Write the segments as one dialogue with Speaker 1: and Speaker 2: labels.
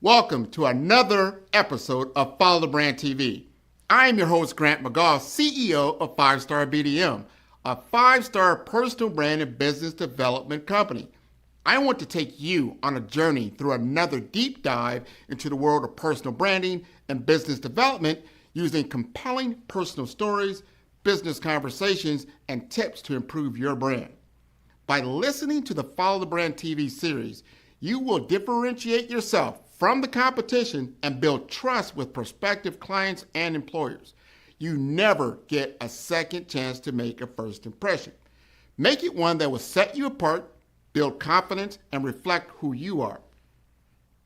Speaker 1: Welcome to another episode of Follow the Brand TV. I am your host, Grant McGaugh, CEO of 5-Star BDM, a 5-star personal brand and business development company. I want to take you on a journey through another deep dive into the world of personal branding and business development using compelling personal stories, business conversations, and tips to improve your brand. By listening to the Follow the Brand TV series, you will differentiate yourself from the competition and build trust with prospective clients and employers. You never get a second chance to make a first impression. Make it one that will set you apart, build confidence, and reflect who you are.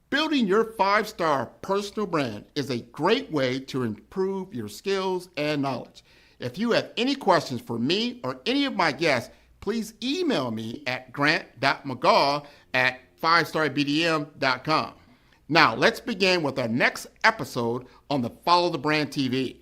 Speaker 1: Building your 5-star personal brand is a great way to improve your skills and knowledge. If you have any questions for me or any of my guests, please email me at grant.mcgaugh@5starbdm.com. Now, let's begin with our next episode on the Follow the Brand TV.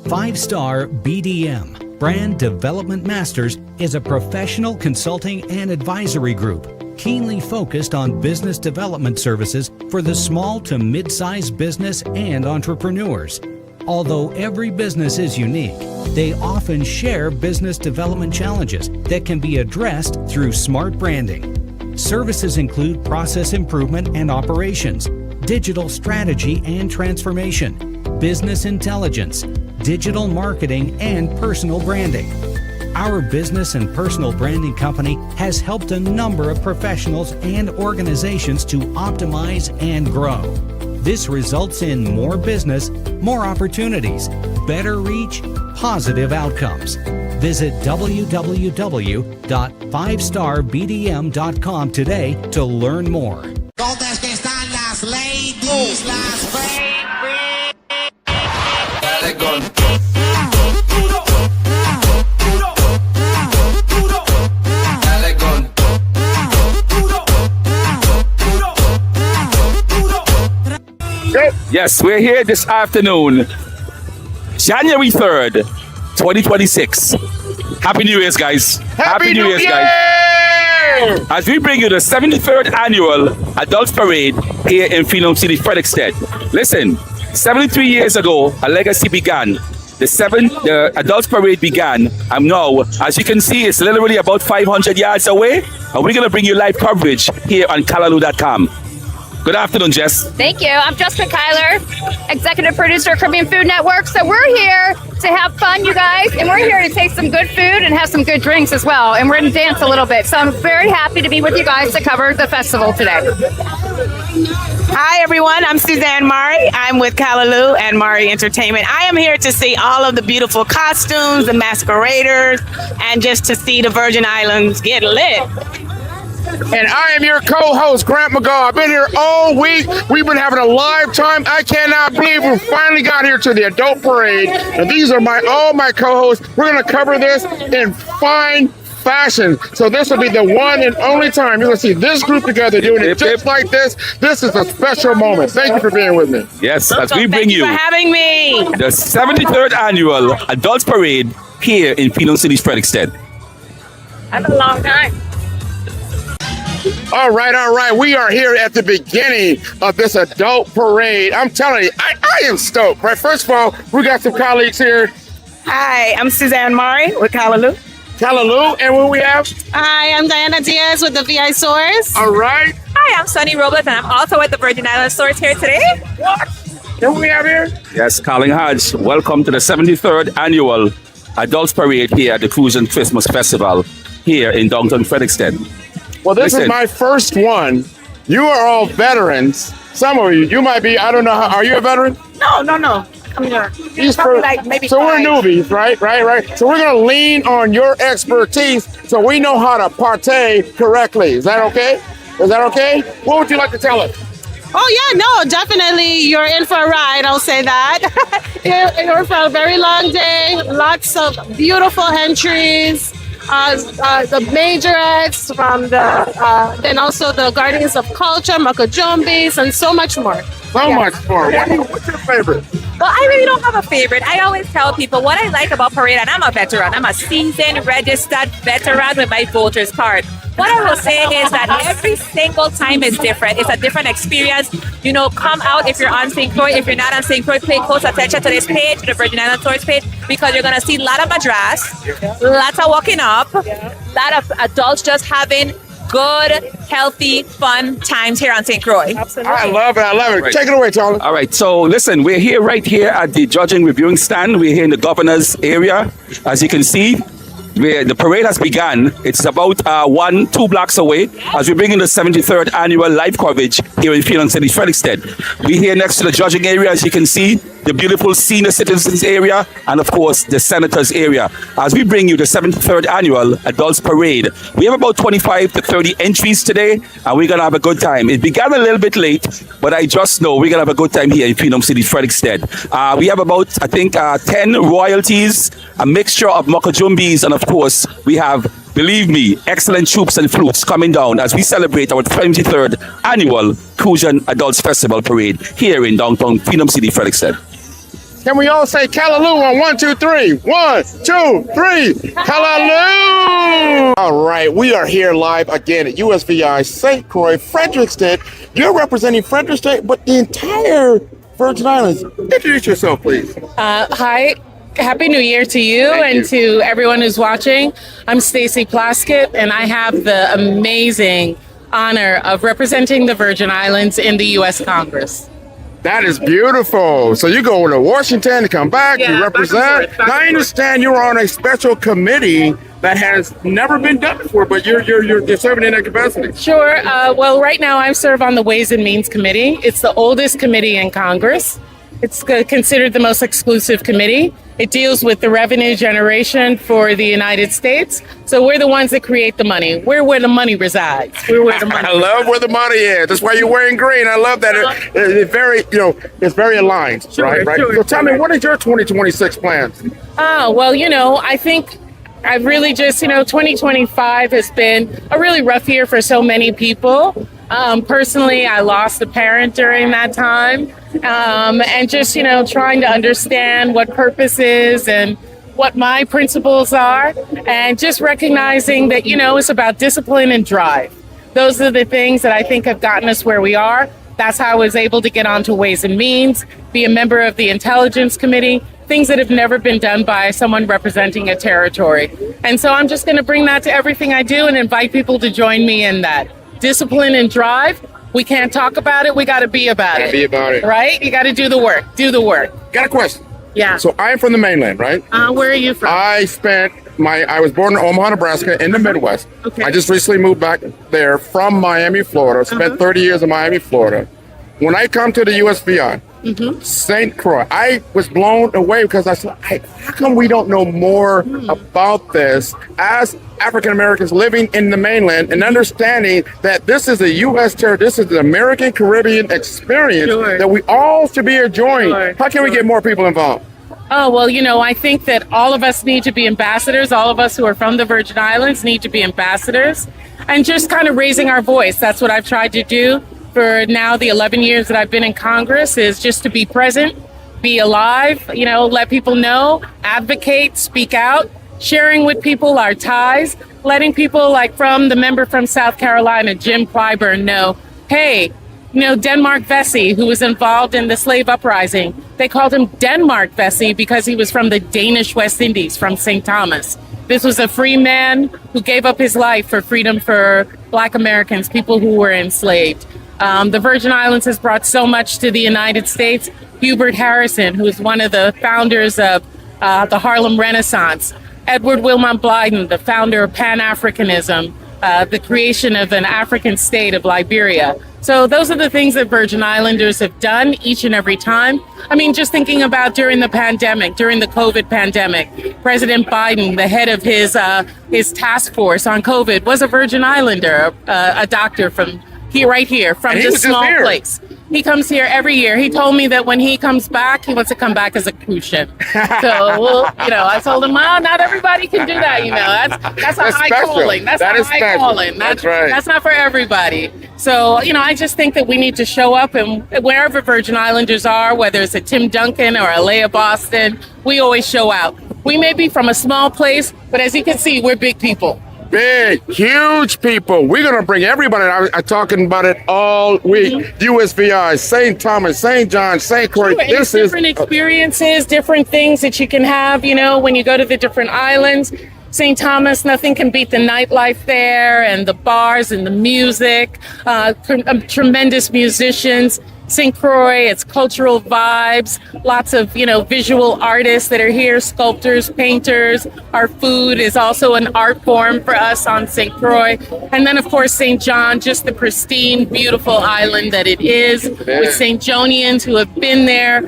Speaker 2: Five-Star BDM, Brand Development Masters, is a professional consulting and advisory group keenly focused on business development services for the small to mid-sized business and entrepreneurs. Although every business is unique, they often share business development challenges that can be addressed through smart branding. Services include process improvement and operations, digital strategy and transformation, business intelligence, digital marketing, and personal branding. Our business and personal branding company has helped a number of professionals and organizations to optimize and grow. This results in more business, more opportunities, better reach, positive outcomes. Visit www.5starbdm.com today to learn more.
Speaker 3: ¿Dónde están las ladies, las baby?
Speaker 4: Yes, we're here this afternoon, January 3rd, 2026. Happy New Year's, guys. Happy New Year's, guys. As we bring you the 73rd Annual Adults Parade here in Phenom City, Frederiksted. Listen, 73 years ago, a legacy began. The Adults Parade began, and now, as you can see, it's literally about 500 yards away, and we're going to bring you live coverage here on Callaloo.com. Good afternoon, Jess.
Speaker 5: Thank you. I'm Jessica Kyler, executive producer of Caribbean Food Network. So we're here to have fun, you guys, and we're here to taste some good food and have some good drinks as well. And we're going to dance a little bit. So I'm very happy to be with you guys to cover the festival today.
Speaker 6: Hi, everyone. I'm Suzanne Mari. I'm with Callaloo and Mari Entertainment. I am here to see all of the beautiful costumes, the masqueraders, and just to see the Virgin Islands get lit.
Speaker 7: And I am your co-host, Grant McGaugh. I've been here all week. We've been having a live time. I cannot believe we finally got here to the adult parade. And these are all my co-hosts. We're going to cover this in fine fashion. So this will be the one and only time you're going to see this group together doing it just like this. This is a special moment. Thank you for being with me.
Speaker 4: Yes, as we bring you
Speaker 6: for having me.
Speaker 4: the 73rd Annual Adults Parade here in Phenom City, Frederiksted.
Speaker 6: That's a long time.
Speaker 7: All right. We are here at the beginning of this adult parade. I'm telling you, I am stoked, right? First of all, we got some colleagues here.
Speaker 6: Hi, I'm Suzanne Mari with Callaloo.
Speaker 7: And what we have?
Speaker 6: Hi, I'm Diana Diaz with the VI Source.
Speaker 7: All right.
Speaker 8: Hi, I'm Sunny Robles, and I'm also at the Virgin Islands Source here today.
Speaker 7: What? And what we have here?
Speaker 4: Yes, Colin Hodge, welcome to the 73rd Annual Adults Parade here at the Crucian Christmas Festival here in downtown Frederiksted.
Speaker 7: Well, this is my first one. You are all veterans. Some of you might be, I don't know, are you a veteran?
Speaker 6: No. I'm here. Like maybe
Speaker 7: so
Speaker 6: 5.
Speaker 7: we're newbies, right? So we're going to lean on your expertise so we know how to partay correctly. Is that okay? What would you like to tell us?
Speaker 6: Oh, yeah, no, definitely. You're in for a ride. I'll say that. You're for a very long day. Lots of beautiful entries.
Speaker 9: the majorettes, from the then also the Guardians of Culture, Macajumbis, and so much more.
Speaker 7: So much more. What's your favorite?
Speaker 8: Well, I really don't have a favorite. I always tell people what I like about parade, and I'm a veteran. I'm a seasoned, registered veteran with my voter's card. What I will say is that every single time is different. It's a different experience. You know, come out if you're on St. Croix. If you're not on St. Croix, pay close attention to this page, to the Virgin Islands Tours page, because you're going to see a lot of madras, lots of walking up, a lot of adults just having good, healthy, fun times here on St. Croix.
Speaker 9: Absolutely.
Speaker 7: I love it. I love it.
Speaker 4: Right.
Speaker 7: Take it away, Charlie.
Speaker 4: All right, so listen, we're here right here at the judging reviewing stand. We're here in the governor's area. As you can see, the parade has begun. It's about 2 blocks away as we bring in the 73rd annual live coverage here in Phenom City, Frederiksted. We're here next to the judging area, as you can see, the beautiful senior citizens area, and of course the senators area. As we bring you the 73rd annual adults parade, we have about 25 to 30 entries today, and we're gonna have a good time. It began a little bit late, but I just know we're gonna have a good time here in Phenom City, Frederiksted. We have about, I think, 10 royalties, a mixture of Macajumbis, and of course we have, believe me, excellent troops and flutes coming down as we celebrate our 23rd annual Crucian Adults Festival Parade here in downtown Phenom City, Frederiksted.
Speaker 7: Can we all say Callaloo on 1, 2, 3? 1, 2, 3. Callaloo! All right, we are here live again at USVI St. Croix, Frederiksted. You're representing Frederiksted, but the entire Virgin Islands. Introduce yourself, please.
Speaker 10: Hi. Happy New Year to you and to everyone who's watching. I'm Stacy Plaskett, and I have the amazing honor of representing the Virgin Islands in the U.S. Congress.
Speaker 7: That is beautiful. So you go to Washington to come back, you represent. Now I understand you're on a special committee that has never been done before, but you're serving in that capacity.
Speaker 10: Sure. Well, right now I serve on the Ways and Means Committee. It's the oldest committee in Congress. It's considered the most exclusive committee. It deals with the revenue generation for the United States. So we're the ones that create the money. We're where the money resides. We're where the money
Speaker 7: I love where the money is. That's why you're wearing green. I love that. It's very, it's very aligned, right?
Speaker 10: Sure,
Speaker 7: so tell me, what is your 2026 plans?
Speaker 10: Well, I think I've really just, 2025 has been a really rough year for so many people. Personally, I lost a parent during that time. And just, trying to understand what purpose is and what my principles are, and just recognizing that, it's about discipline and drive. Those are the things that I think have gotten us where we are. That's how I was able to get onto Ways and Means, be a member of the Intelligence Committee, things that have never been done by someone representing a territory. And so I'm just going to bring that to everything I do and invite people to join me in that. Discipline and drive. We can't talk about it. We got to be about it.
Speaker 7: Be about it.
Speaker 10: Right? You got to do the work. Do the work.
Speaker 7: Got a question.
Speaker 10: Yeah.
Speaker 7: So I'm from the mainland, right?
Speaker 10: Where are you from?
Speaker 7: I was born in Omaha, Nebraska, in the Midwest.
Speaker 10: Okay.
Speaker 7: I just recently moved back there from Miami, Florida. Spent 30 years in Miami, Florida. When I come to the USVI, St. Croix, I was blown away because I said, how come we don't know more about this as African Americans living in the mainland and understanding that this is a U.S. territory, this is the American Caribbean experience that we all should be enjoying. How can we get more people involved?
Speaker 10: Oh, well, I think that all of us need to be ambassadors. All of us who are from the Virgin Islands need to be ambassadors, and just kind of raising our voice. That's what I've tried to do for now the 11 years that I've been in Congress, is just to be present, be alive, let people know, advocate, speak out, sharing with people our ties, letting people like from the member from South Carolina, Jim Clyburn, know, hey, Denmark Vesey, who was involved in the slave uprising, they called him Denmark Vesey because he was from the Danish West Indies, from St. Thomas. This was a free man who gave up his life for freedom for Black Americans, people who were enslaved. The Virgin Islands has brought so much to the United States. Hubert Harrison, who is one of the founders of the Harlem Renaissance. Edward Wilmot Blyden, the founder of Pan-Africanism, the creation of an African state of Liberia. So those are the things that Virgin Islanders have done each and every time. I mean, just thinking about during the pandemic, during the COVID pandemic, President Biden, the head of his task force on COVID, was a Virgin Islander, a doctor from right here, from this small place. He comes here every year. He told me that when he comes back, he wants to come back as a Crucian. So, well, I told him, well, not everybody can do that. That's a high
Speaker 7: special.
Speaker 10: calling. That's
Speaker 7: That
Speaker 10: a
Speaker 7: is
Speaker 10: high
Speaker 7: special.
Speaker 10: calling.
Speaker 7: That's right.
Speaker 10: That's not for everybody. So, I just think that we need to show up, and wherever Virgin Islanders are, whether it's at Tim Duncan or Alea Boston, we always show out. We may be from a small place, but as you can see, we're big people.
Speaker 7: Big, huge people. We're going to bring everybody. I'm talking about it all week. USVI, St. Thomas, St. John, St. Croix.
Speaker 10: Sure, and
Speaker 7: This is
Speaker 10: different experiences, different things that you can have, when you go to the different islands. St. Thomas, nothing can beat the nightlife there and the bars and the music, tremendous musicians. St. Croix, it's cultural vibes, lots of, visual artists that are here, sculptors, painters. Our food is also an art form for us on St. Croix. And then, of course, St. John, just the pristine, beautiful island that it is, with St. Jonians who have been there,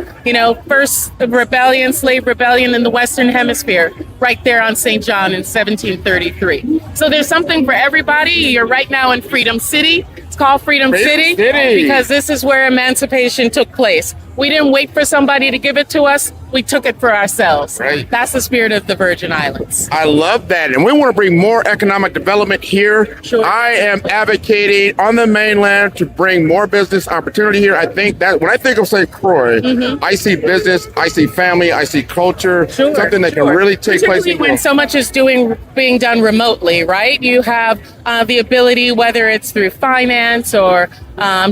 Speaker 10: first rebellion, slave rebellion in the Western Hemisphere, right there on St. John in 1733. So there's something for everybody. You're right now in Freedom City. It's called Freedom City because this is where emancipation took place. We didn't wait for somebody to give it to us. We took it for ourselves.
Speaker 7: Right.
Speaker 10: That's the spirit of the Virgin Islands.
Speaker 7: I love that. And we want to bring more economic development here.
Speaker 10: Sure.
Speaker 7: I am advocating on the mainland to bring more business opportunity here. I think that when I think of St. Croix, I see business, I see family, I see culture, something that can really take place.
Speaker 10: Particularly when so much is being done remotely, right? You have the ability, whether it's through finance or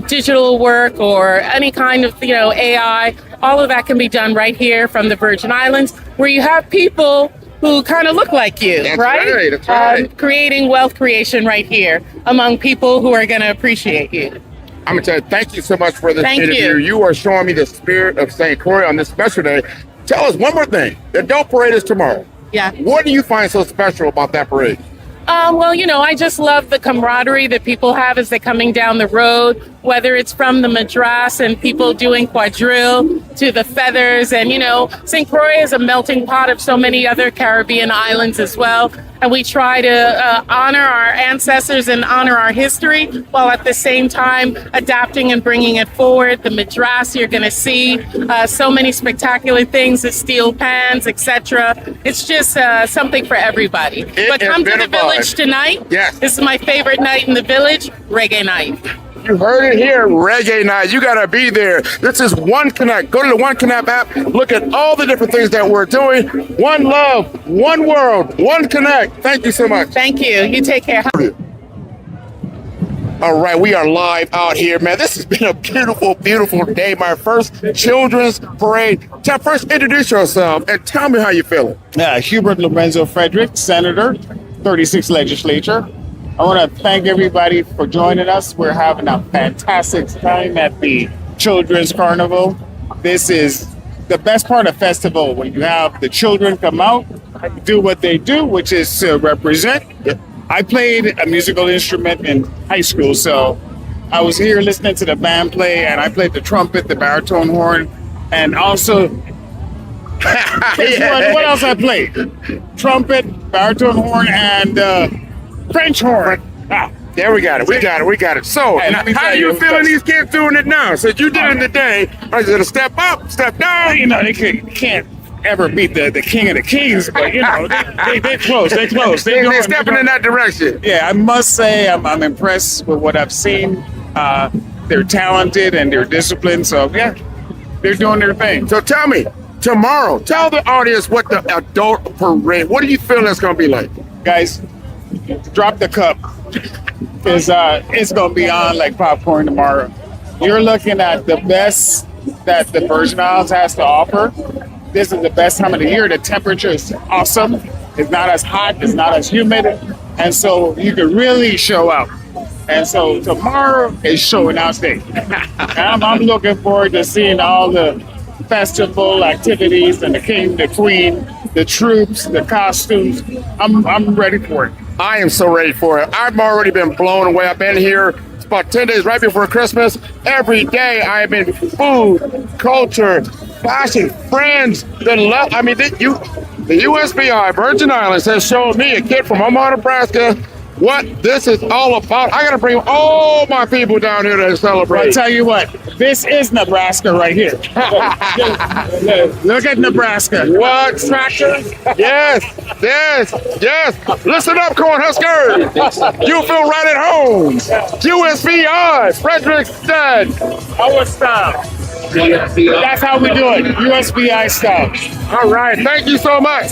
Speaker 10: digital work or any kind of, AI, all of that can be done right here from the Virgin Islands, where you have people who kind of look like you,
Speaker 7: That's
Speaker 10: right?
Speaker 7: That's right.
Speaker 10: Creating wealth creation right here among people who are going to appreciate you.
Speaker 7: I'm going to tell you, thank you so much for this
Speaker 10: Thank
Speaker 7: interview.
Speaker 10: you.
Speaker 7: You are showing me the spirit of St. Croix on this special day. Tell us one more thing. The Adult Parade is tomorrow.
Speaker 10: Yeah.
Speaker 7: What do you find so special about that parade?
Speaker 10: Well, I just love the camaraderie that people have as they're coming down the road, whether it's from the Madras and people doing quadrille to the feathers. And, St. Croix is a melting pot of so many other Caribbean islands as well. And we try to honor our ancestors and honor our history while at the same time adapting and bringing it forward. The Madras, you're going to see so many spectacular things, the steel pans, etc. It's just something for everybody. But come to the village tonight.
Speaker 7: Yes.
Speaker 10: This is my favorite night in the village, reggae night.
Speaker 7: You heard it here, Reggae Night. You got to be there. This is One Connect. Go to the One Connect app. Look at all the different things that we're doing. One love, one world, One Connect. Thank you so much.
Speaker 10: Thank you. You take care.
Speaker 7: All right, we are live out here, man. This has been a beautiful, beautiful day. My first children's parade. First, introduce yourself and tell me how you feeling.
Speaker 11: Hubert Lorenzo Frederick, Senator, 36th Legislature. I want to thank everybody for joining us. We're having a fantastic time at the Children's Carnival. This is the best part of festival, when you have the children come out, do what they do, which is to represent. I played a musical instrument in high school, so I was here listening to the band play, and I played the trumpet, the baritone horn, and also what else I played? Trumpet, baritone horn, and French horn.
Speaker 7: There we got it. We got it. So,
Speaker 11: Hey, let me
Speaker 7: how
Speaker 11: tell
Speaker 7: do you
Speaker 11: you,
Speaker 7: feeling these kids doing it now? So you did it today. Are you going to step up, step down?
Speaker 11: They can't ever beat the king of the kings, but they're close.
Speaker 7: They're stepping in that direction.
Speaker 11: Yeah, I must say I'm impressed with what I've seen. They're talented and they're disciplined, so yeah, they're doing their thing.
Speaker 7: So tell me, tomorrow, tell the audience what the Adult Parade, what do you feel that's going to be like?
Speaker 11: Guys, drop the cup, because it's going to be on like popcorn tomorrow. You're looking at the best that the Virgin Islands has to offer. This is the best time of the year. The temperature is awesome. It's not as hot, it's not as humid, and so you can really show out. And so tomorrow is showing out day. I'm looking forward to seeing all the festival activities and the king, the queen, the troops, the costumes. I'm ready for it.
Speaker 7: I am so ready for it. I've already been blown away. I've been here. It's about 10 days right before Christmas. Every day I have been food, culture, fashion, friends. The USVI Virgin Islands has shown me, a kid from Omaha, Nebraska, what this is all about. I gotta bring all my people down here to celebrate.
Speaker 11: I'll tell you what, this is Nebraska right here. Look at Nebraska.
Speaker 7: What? Tractors? Yes, yes, yes. Listen up, Cornhuskers. You feel right at home. USVI, Frederickstead.
Speaker 11: Our style. That's how we do it. USVI style.
Speaker 7: All right, thank you so much.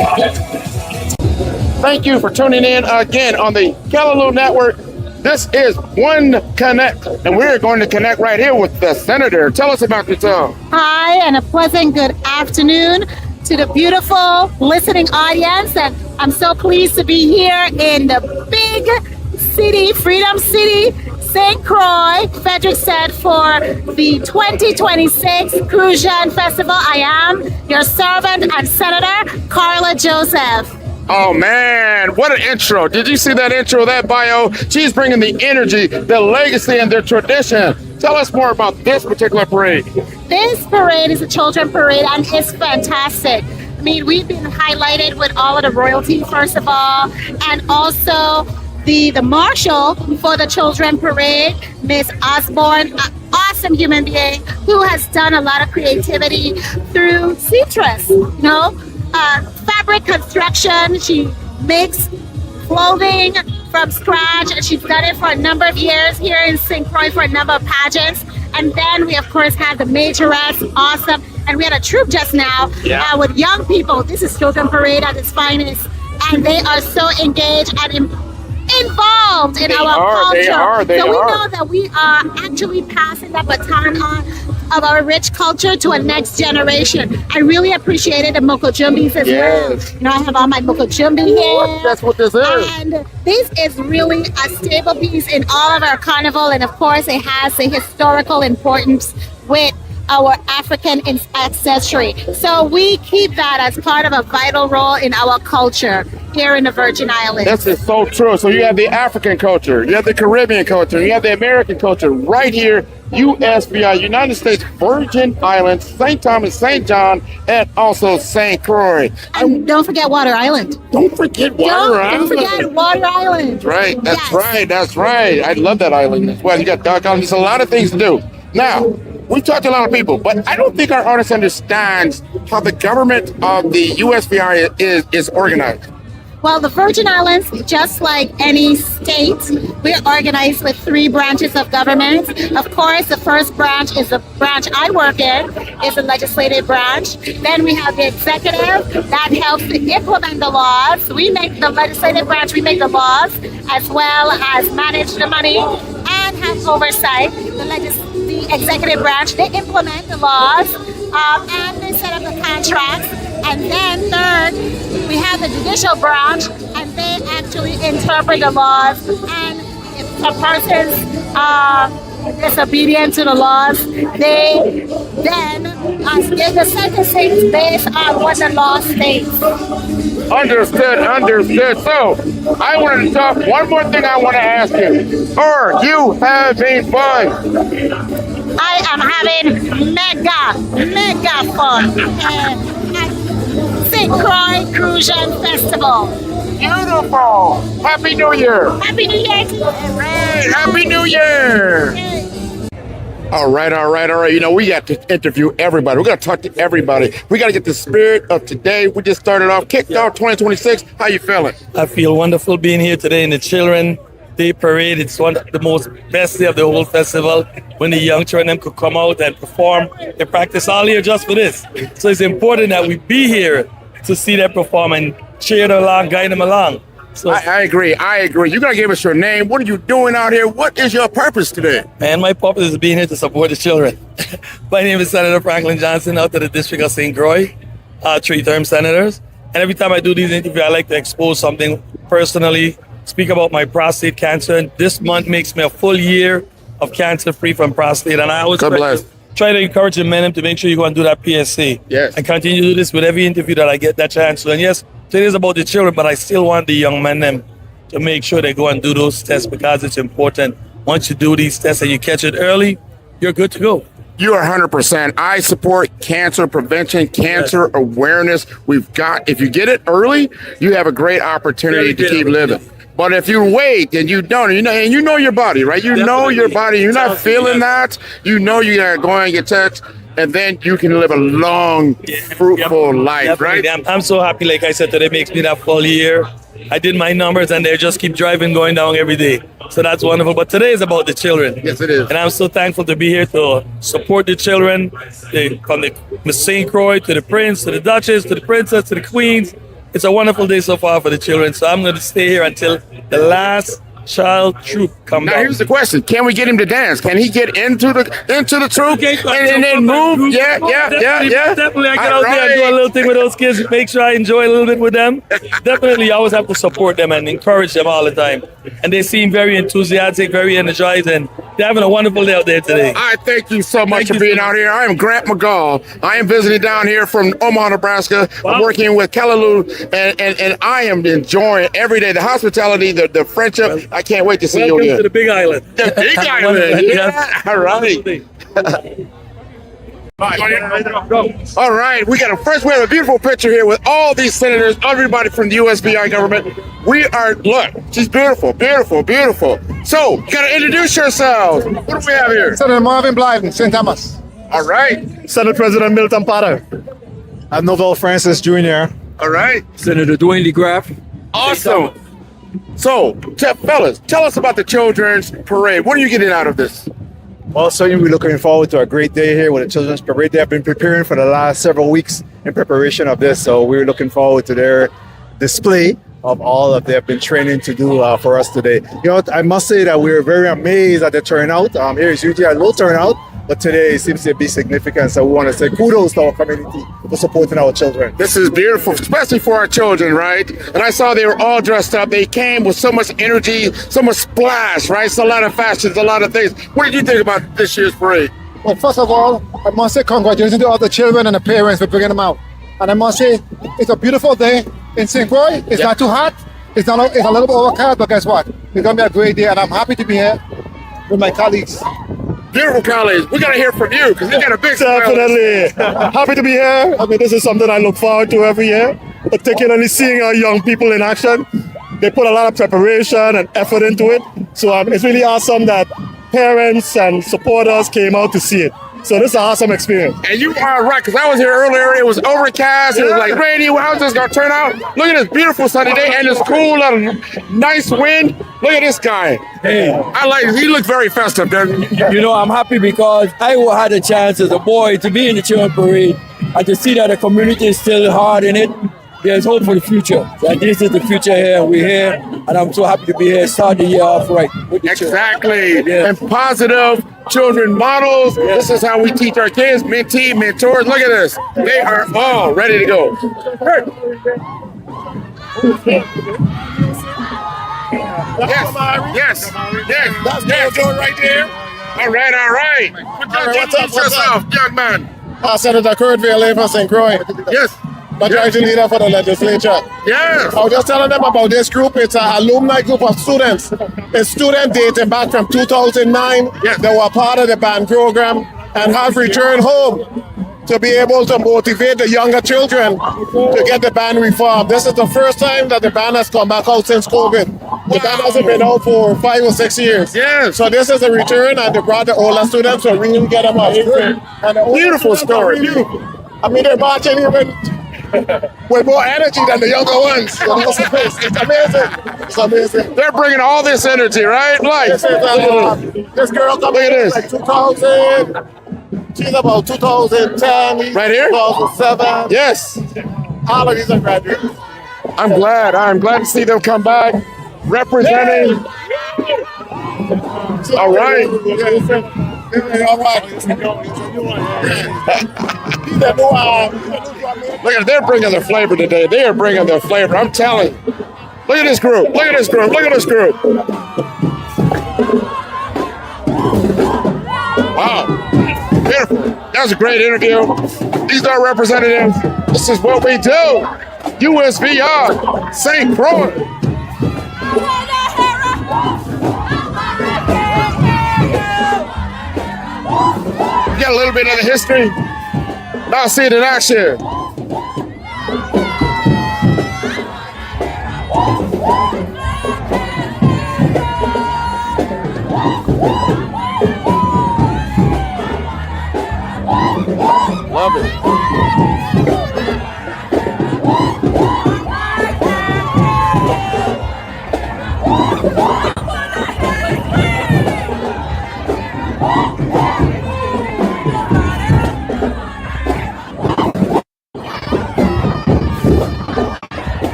Speaker 7: Thank you for tuning in again on the Callaloo Network. This is One Connect, and we're going to connect right here with the Senator. Tell us about yourself.
Speaker 12: Hi, and a pleasant good afternoon to the beautiful listening audience. And I'm so pleased to be here in the big city, Freedom City, St. Croix, Frederickstead, for the 2026 Crucian Festival. I am your servant and Senator, Carla Joseph.
Speaker 7: Oh man, what an intro. Did you see that intro, that bio? She's bringing the energy, the legacy, and the tradition. Tell us more about this particular parade.
Speaker 12: This parade is a children parade and it's fantastic. I mean, we've been highlighted with all of the royalty, first of all, and also the marshal for the children parade, Miss Osborne, an awesome human being who has done a lot of creativity through seamstress, fabric construction. She makes clothing from scratch, and she's done it for a number of years here in St. Croix for a number of pageants. And then we, of course, have the majorettes, awesome. And we had a troupe just now with young people. This is Children Parade at its finest. And they are so engaged and involved in our culture.
Speaker 7: They
Speaker 12: so we
Speaker 7: are.
Speaker 12: know that we are actually passing that baton on of our rich culture to a next generation. I really appreciated the mokojumbis as well. I have all my mokojumbi here.
Speaker 7: That's what this is.
Speaker 12: And this is really a staple piece in all of our carnival, and of course it has a historical importance with our African ancestry. So we keep that as part of a vital role in our culture here in the Virgin Islands.
Speaker 7: This is so true. So you have the African culture, you have the Caribbean culture, you have the American culture right here, USVI, United States Virgin Islands, St. Thomas, St. John, and also St. Croix.
Speaker 12: And don't forget Water Island.
Speaker 7: Don't forget Water Island.
Speaker 12: Don't forget Water Island.
Speaker 7: That's right. I love that island as well. You got Dark Island. There's a lot of things to do. Now, we talked to a lot of people, but I don't think our audience understands how the government of the USVI is organized.
Speaker 12: Well, the Virgin Islands, just like any state, we're organized with 3 branches of government. Of course, the first branch is the branch I work in, is the legislative branch. Then we have the executive that helps to implement the laws. We make the legislative branch, we make the laws, as well as manage the money and have oversight. The executive branch, they implement the laws and they set up the contracts. And then third, we have the judicial branch, and they actually interpret the laws. And if a person's disobedient to the laws, they then give the sentencing based on what the law states.
Speaker 7: Understood. So, I wanted to talk. One more thing I want to ask you. Are you having fun?
Speaker 12: I am having mega fun. St. Croix Crucian Festival.
Speaker 7: Beautiful. Happy New Year.
Speaker 12: Happy New Year to you.
Speaker 7: All right. Happy New Year. All right. We got to interview everybody. We got to talk to everybody. We got to get the spirit of today. We just started off, kicked off 2026. How you feeling?
Speaker 13: I feel wonderful being here today in the Children Day Parade. It's one of the most best day of the whole festival when the young children could come out and perform. They practice all year just for this. So it's important that we be here to see them perform and cheer them along, guide them along. So
Speaker 7: I agree. You got to give us your name. What are you doing out here? What is your purpose today?
Speaker 13: And my purpose is being here to support the children. My name is Senator Franklin Johnson, out of the District of St. Croix, 3-term senators. And every time I do these interviews, I like to expose something personally, speak about my prostate cancer. And this month makes me a full year of cancer-free from prostate. And I always try to encourage the men to make sure you go and do that PSA.
Speaker 7: Yes.
Speaker 13: I continue to do this with every interview that I get that chance to. And yes, it is about the children, but I still want the young men to make sure they go and do those tests because it's important. Once you do these tests and you catch it early, you're good to go.
Speaker 7: You are 100%. I support cancer prevention, cancer awareness. If you get it early, you have a great opportunity to keep living. But if you wait and you don't, and you know your body, right? You know your body. You're not feeling that. You know you gotta go and get checked, and then you can live a long, fruitful life, right?
Speaker 13: I'm so happy. Like I said, today makes me that full year. I did my numbers, and they just keep driving, going down every day. So that's wonderful. But today is about the children.
Speaker 7: Yes, it is.
Speaker 13: And I'm so thankful to be here to support the children, from the St. Croix to the Prince, to the Duchess, to the Princess, to the Queens. It's a wonderful day so far for the children. So I'm going to stay here until the last child troop come
Speaker 7: Now
Speaker 13: down.
Speaker 7: here's the question: can we get him to dance? Can he get into the troop and then move? Yeah.
Speaker 13: Definitely, I get out there and do a little thing with those kids. Make sure I enjoy a little bit with them. Definitely, I always have to support them and encourage them all the time. And they seem very enthusiastic, very energized, and they're having a wonderful day out there today.
Speaker 7: I thank you so much for being out here. I am Grant McGaw. I am visiting down here from Omaha, Nebraska. I'm working with Kalaloo, and I am enjoying every day the hospitality, the friendship. I can't wait to see you
Speaker 13: Welcome
Speaker 7: again.
Speaker 13: to the Big Island.
Speaker 7: The Big Island. Yeah. All right. All right, we have a beautiful picture here with all these senators, everybody from the USVI government. Look, she's beautiful. So, you gotta introduce yourselves. What do we have here?
Speaker 14: Senator Marvin Blyden, St. Thomas.
Speaker 7: All right.
Speaker 14: Senate President Milton Potter. I'm Novell Francis Jr.
Speaker 7: All right.
Speaker 15: Senator Dwayne DeGraff.
Speaker 7: Awesome. So, fellas, tell us about the Children's Parade. What are you getting out of this?
Speaker 14: Well, certainly we're looking forward to a great day here with the Children's Parade. They have been preparing for the last several weeks in preparation of this, so we're looking forward to their display of all that they've been training to do for us today. You know, I must say that we're very amazed at the turnout. Here is usually a low turnout, but today seems to be significant. So we want to say kudos to our community for supporting our children.
Speaker 7: This is beautiful, especially for our children, right? And I saw they were all dressed up. They came with so much energy, so much splash, right? So a lot of fashions, a lot of things. What did you think about this year's parade?
Speaker 14: Well, first of all, I must say congratulations to all the children and the parents for bringing them out. And I must say, it's a beautiful day in St. Croix. It's not too hot. It's a little bit overcast, but guess what? It's going to be a great day, and I'm happy to be here with my colleagues.
Speaker 7: Beautiful colleagues. We got to hear from you because you got a big smile.
Speaker 14: Definitely. Happy to be here. I mean, this is something I look forward to every year, particularly seeing our young people in action. They put a lot of preparation and effort into it. So it's really awesome that parents and supporters came out to see it. So this is an awesome experience.
Speaker 7: And you are right, because I was here earlier. It was overcast. It was like rainy. How's this going to turn out? Look at this beautiful sunny day, and it's cool, nice wind. Look at this guy.
Speaker 15: Hey,
Speaker 7: I like it. He looks very festive.
Speaker 15: You know, I'm happy because I had a chance as a boy to be in the Children's Parade and to see that the community is still hard in it. There's hope for the future. And this is the future here, and we're here, and I'm so happy to be here. Start the year off right.
Speaker 7: Exactly. And positive children models. This is how we teach our kids, mentors. Look at this. They are all ready to go. Yes. That's good right there. All right. What's up, young man?
Speaker 14: Senator Kurt Valley from St. Croix.
Speaker 7: Yes.
Speaker 14: Majority leader for the legislature.
Speaker 7: Yes.
Speaker 14: I was just telling them about this group. It's an alumni group of students. It's student dating back from 2009.
Speaker 7: Yes.
Speaker 14: They were part of the band program and have returned home to be able to motivate the younger children to get the band reformed. This is the first time that the band has come back out since COVID. The band hasn't been out for 5 or 6 years.
Speaker 7: Yes.
Speaker 14: So this is a return, and they brought the older students to really get them out. And the
Speaker 7: Beautiful story.
Speaker 14: I mean, they're marching even with more energy than the younger ones. It's amazing. It's amazing.
Speaker 7: They're bringing all this energy, right? Like,
Speaker 14: This girl coming in like 2000. She's about 2010.
Speaker 7: Right here?
Speaker 14: 2007.
Speaker 7: Yes.
Speaker 14: All of these are graduates.
Speaker 7: I'm glad to see them come back representing. All right. Look at, they're bringing their flavor today. They are bringing their flavor. I'm telling you. Look at this group. Wow. Beautiful. That was a great interview. These are representatives. This is what we do. USVR, St. Croix. Get a little bit of the history. Now see it in action.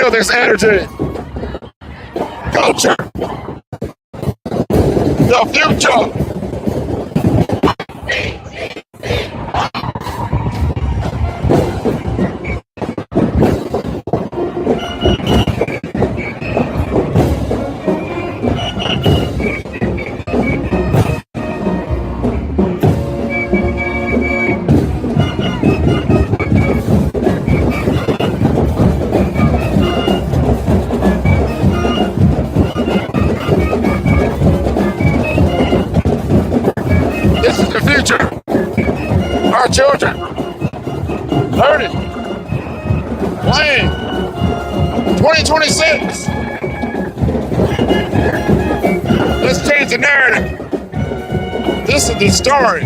Speaker 7: feel this energy. Culture. The future. This is the future. Our children learning, playing. 2026. Let's change the narrative. This is the story.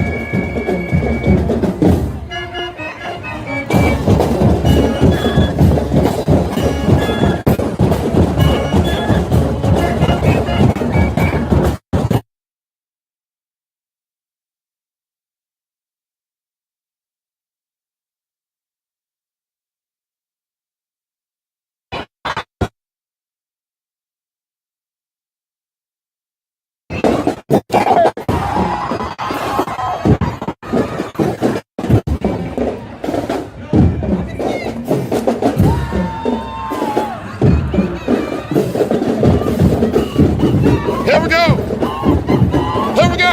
Speaker 7: Here we go. Here we go.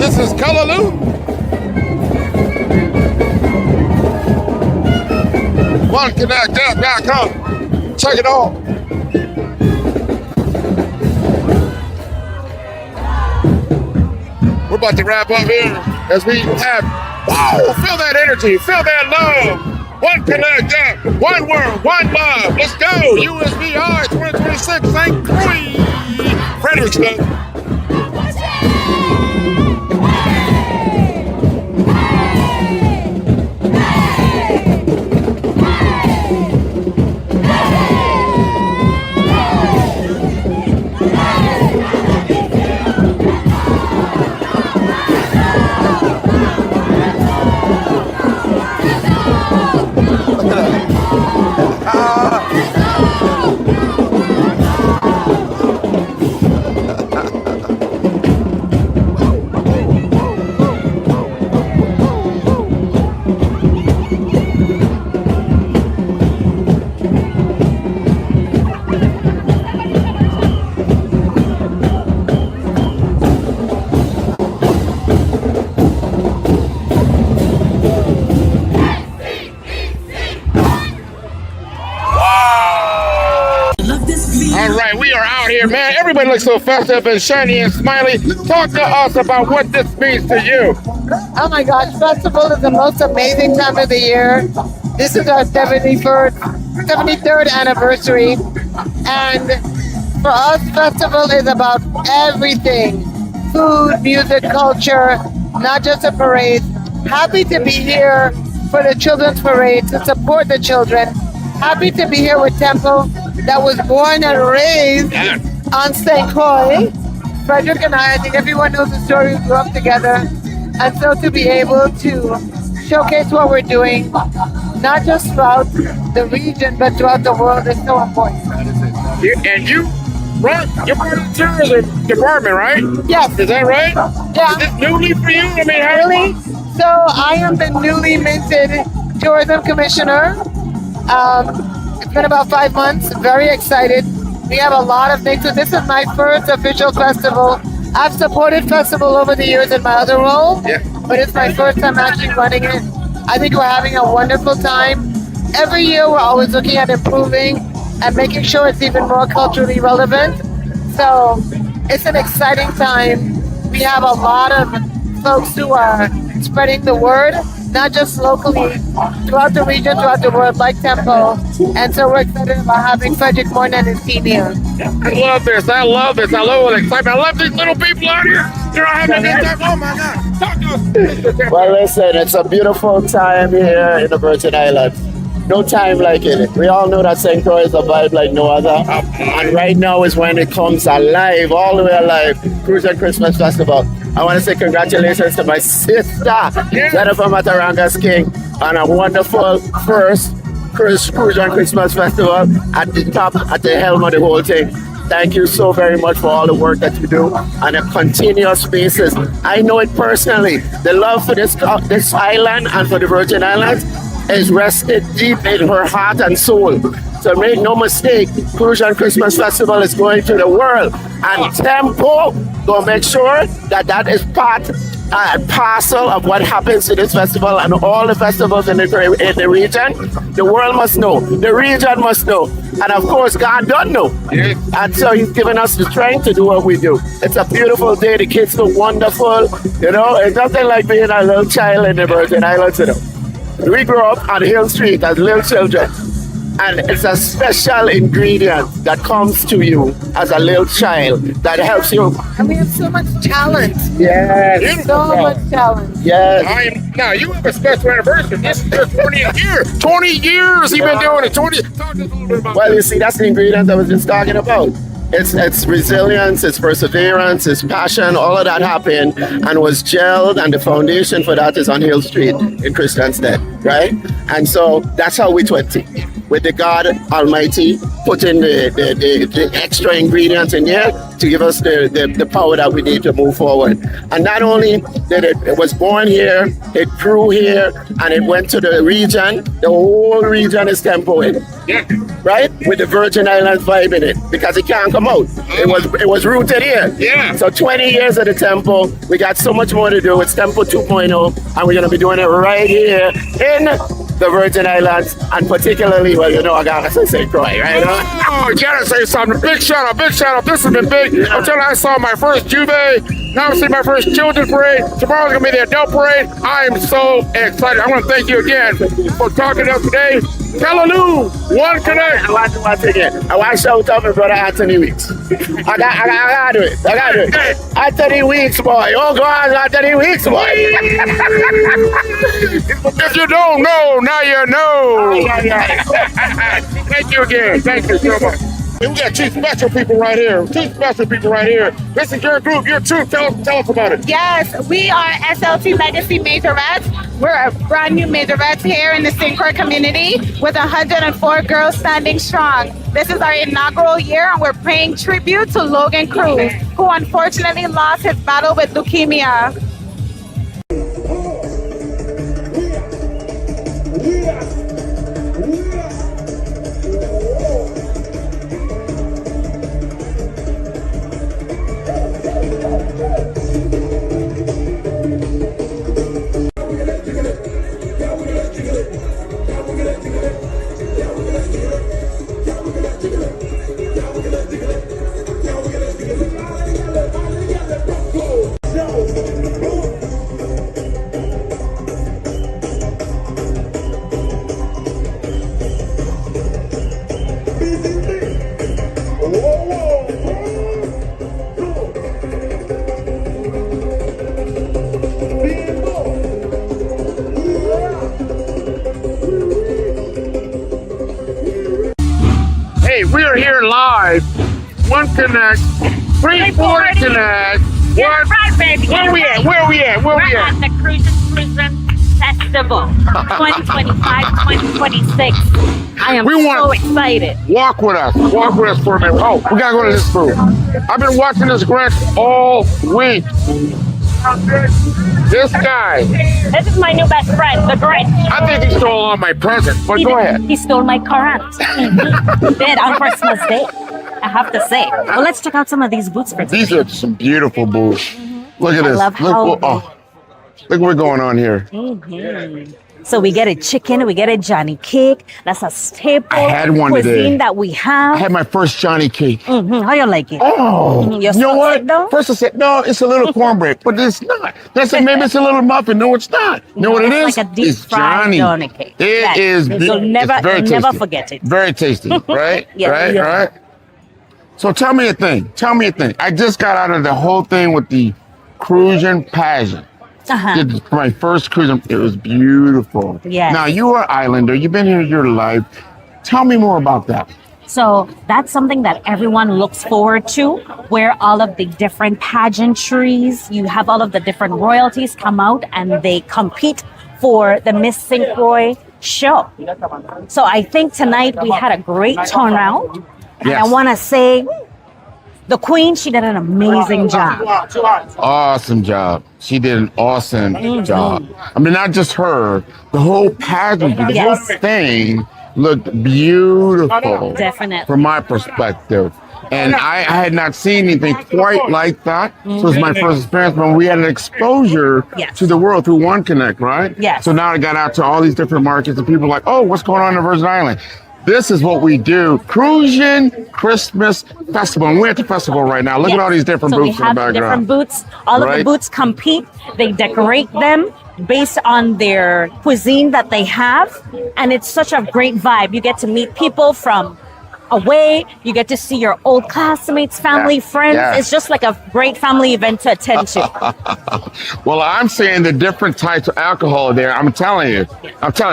Speaker 7: This is Callaloo. OneConnectApp.com. Check it out. We're about to wrap up here as we have, feel that energy, feel that love. One Connect App, one world, one love. Let's go. USBI 2026 St. Croix, Fredericksburg. Here, man. Everybody looks so festive and shiny and smiley. Talk to us about what this means to you.
Speaker 16: Oh my gosh, festival is the most amazing time of the year. This is our 73rd anniversary. And for us, festival is about everything. Food, music, culture, not just a parade. Happy to be here for the children's parade to support the children. Happy to be here with Temple that was born and raised on St. Croix. Frederick and I think everyone knows the story. We grew up together. And so to be able to showcase what we're doing, not just throughout the region, but throughout the world is so important.
Speaker 7: And you're part of the tourism department, right?
Speaker 16: Yes.
Speaker 7: Is that right?
Speaker 16: Yeah.
Speaker 7: Is this newly for you? I mean,
Speaker 16: Really? So I am the newly minted tourism commissioner. It's been about 5 months. Very excited. We have a lot of things. So this is my first official festival. I've supported festival over the years in my other role, but it's my first time actually running it. I think we're having a wonderful time. Every year we're always looking at improving and making sure it's even more culturally relevant. So it's an exciting time. We have a lot of folks who are spreading the word, not just locally, throughout the region, throughout the world, like Tempo. And so we're excited about having Frederick Morton and his team here.
Speaker 7: I love this. I love this. I love the excitement. I love these little people out here. They're all having a good time. Oh my God. Talk to us.
Speaker 17: Well, listen, it's a beautiful time here in the Virgin Islands. No time like it. We all know that St. Croix is a vibe like no other. And right now is when it comes alive, all the way alive. Crucian Christmas Festival. I want to say congratulations to my sister, Jennifer Mataranga's King, on a wonderful first Crucian Christmas Festival at the top, at the helm of the whole thing. Thank you so very much for all the work that you do on a continuous basis. I know it personally. The love for this island and for the Virgin Islands is rested deep in her heart and soul. So make no mistake, Crucian Christmas Festival is going to the world. And Tempo will make sure that that is part and parcel of what happens to this festival and all the festivals in the region. The world must know. The region must know. And of course, God does know. And so he's given us the strength to do what we do. It's a beautiful day. The kids look wonderful. You know, it's nothing like being a little child in the Virgin Islands, you know. We grew up on Hill Street as little children, and it's a special ingredient that comes to you as a little child that helps you.
Speaker 16: And we have so much talent.
Speaker 17: Yes.
Speaker 16: So much talent.
Speaker 17: Yes.
Speaker 7: Now, you have a special anniversary. This is your 20th year. 20 years you've been doing it. 20. Talk to us a little bit about
Speaker 17: Well, you see, that's the ingredient I was just talking about. It's resilience, it's perseverance, it's passion, all of that happened and was gelled, and the foundation for that is on Hill Street in Christiansted, right? And so that's how we 20. With the God Almighty putting the extra ingredients in there to give us the power that we need to move forward. And not only did it was born here, it grew here, and it went to the region. The whole region is Tempo in, right? With the Virgin Islands vibe in it, because it can't come out. It was rooted here.
Speaker 7: Yeah.
Speaker 17: So 20 years of the Tempo, we got so much more to do. It's Tempo 2.0, and we're gonna be doing it right here in the Virgin Islands, and particularly, well, you know, I gotta say St. Croix, right?
Speaker 7: Oh, you gotta say something. Big shout out, big shout out. This has been big. Until I saw my first Juve, now I'm seeing my first children's parade. Tomorrow's gonna be the adult parade. I am so excited. I want to thank you again for talking to us today. Hallelujah, One Connect.
Speaker 17: I want to once again. I want to shout out my brother Anthony Weeks. I gotta do it. I gotta do it. Anthony Weeks, boy. Oh God, Anthony Weeks, boy.
Speaker 7: If you don't know, now you know. Thank you again. Thank you so much. We got two special people right here. Two special people right here. This is your group, your troop. Tell us about it.
Speaker 12: Yes, we are SLT Legacy Majorettes. We're a brand new Majorettes here in the St. Croix community with 104 girls standing strong. This is our inaugural year, and we're paying tribute to Logan Cruz, who unfortunately lost his battle with leukemia.
Speaker 7: Hey, we're here live, One Connect, 340 tonight.
Speaker 18: Yeah, right, baby.
Speaker 7: Where we at?
Speaker 18: We're at the Crucian Festival 2025-2026. I am so excited.
Speaker 7: Walk with us for a minute. Oh, we gotta go to this booth. I've been watching this Grant all week. This guy.
Speaker 18: This is my new best friend, the Grinch.
Speaker 7: I think he stole all my presents, but go ahead.
Speaker 18: He stole my current. He did on Christmas Day, I have to say. Well, let's check out some of these boots for today.
Speaker 7: These are some beautiful booths. Look at this.
Speaker 18: Look
Speaker 7: what's going on here.
Speaker 18: So we get a chicken, we get a Johnny cake. That's a staple
Speaker 7: I had one
Speaker 18: cuisine
Speaker 7: today.
Speaker 18: that we have.
Speaker 7: I had my first Johnny cake.
Speaker 18: How you like it?
Speaker 7: Oh, you know what? First I said, no, it's a little cornbread, but it's not. Then I said, maybe it's a little muffin. No, it's not. You know what it is?
Speaker 18: It's like a deep
Speaker 7: It's
Speaker 18: fried Johnny cake.
Speaker 7: It is.
Speaker 18: You'll
Speaker 7: It's very
Speaker 18: never
Speaker 7: tasty.
Speaker 18: forget it.
Speaker 7: Very tasty, right?
Speaker 18: Yeah.
Speaker 7: Right. So tell me a thing. I just got out of the whole thing with the Crucian pageant. Did my first cruise. It was beautiful.
Speaker 18: Yes.
Speaker 7: Now you are Islander. You've been here your life. Tell me more about that.
Speaker 18: So that's something that everyone looks forward to, where all of the different pageantries, you have all of the different royalties come out and they compete for the Miss St. Croix show. So I think tonight we had a great turnout. And I want to say the Queen, she did an amazing job.
Speaker 7: Awesome job. She did an awesome job. I mean, not just her, the whole pageant, the whole thing looked beautiful.
Speaker 18: Definitely.
Speaker 7: From my perspective. And I had not seen anything quite like that. So it was my first experience, but we had an exposure to the world through One Connect, right?
Speaker 18: Yes.
Speaker 7: So now I got out to all these different markets and people are like, oh, what's going on in the Virgin Islands? This is what we do. Crucian Christmas Festival. And we're at the festival right now. Look at all these different booths in the background.
Speaker 18: Different booths. All of the booths compete. They decorate them based on their cuisine that they have. And it's such a great vibe. You get to meet people from away. You get to see your old classmates, family, friends. It's just like a great family event to attend to.
Speaker 7: Well, I'm saying the different types of alcohol there. I'm telling you,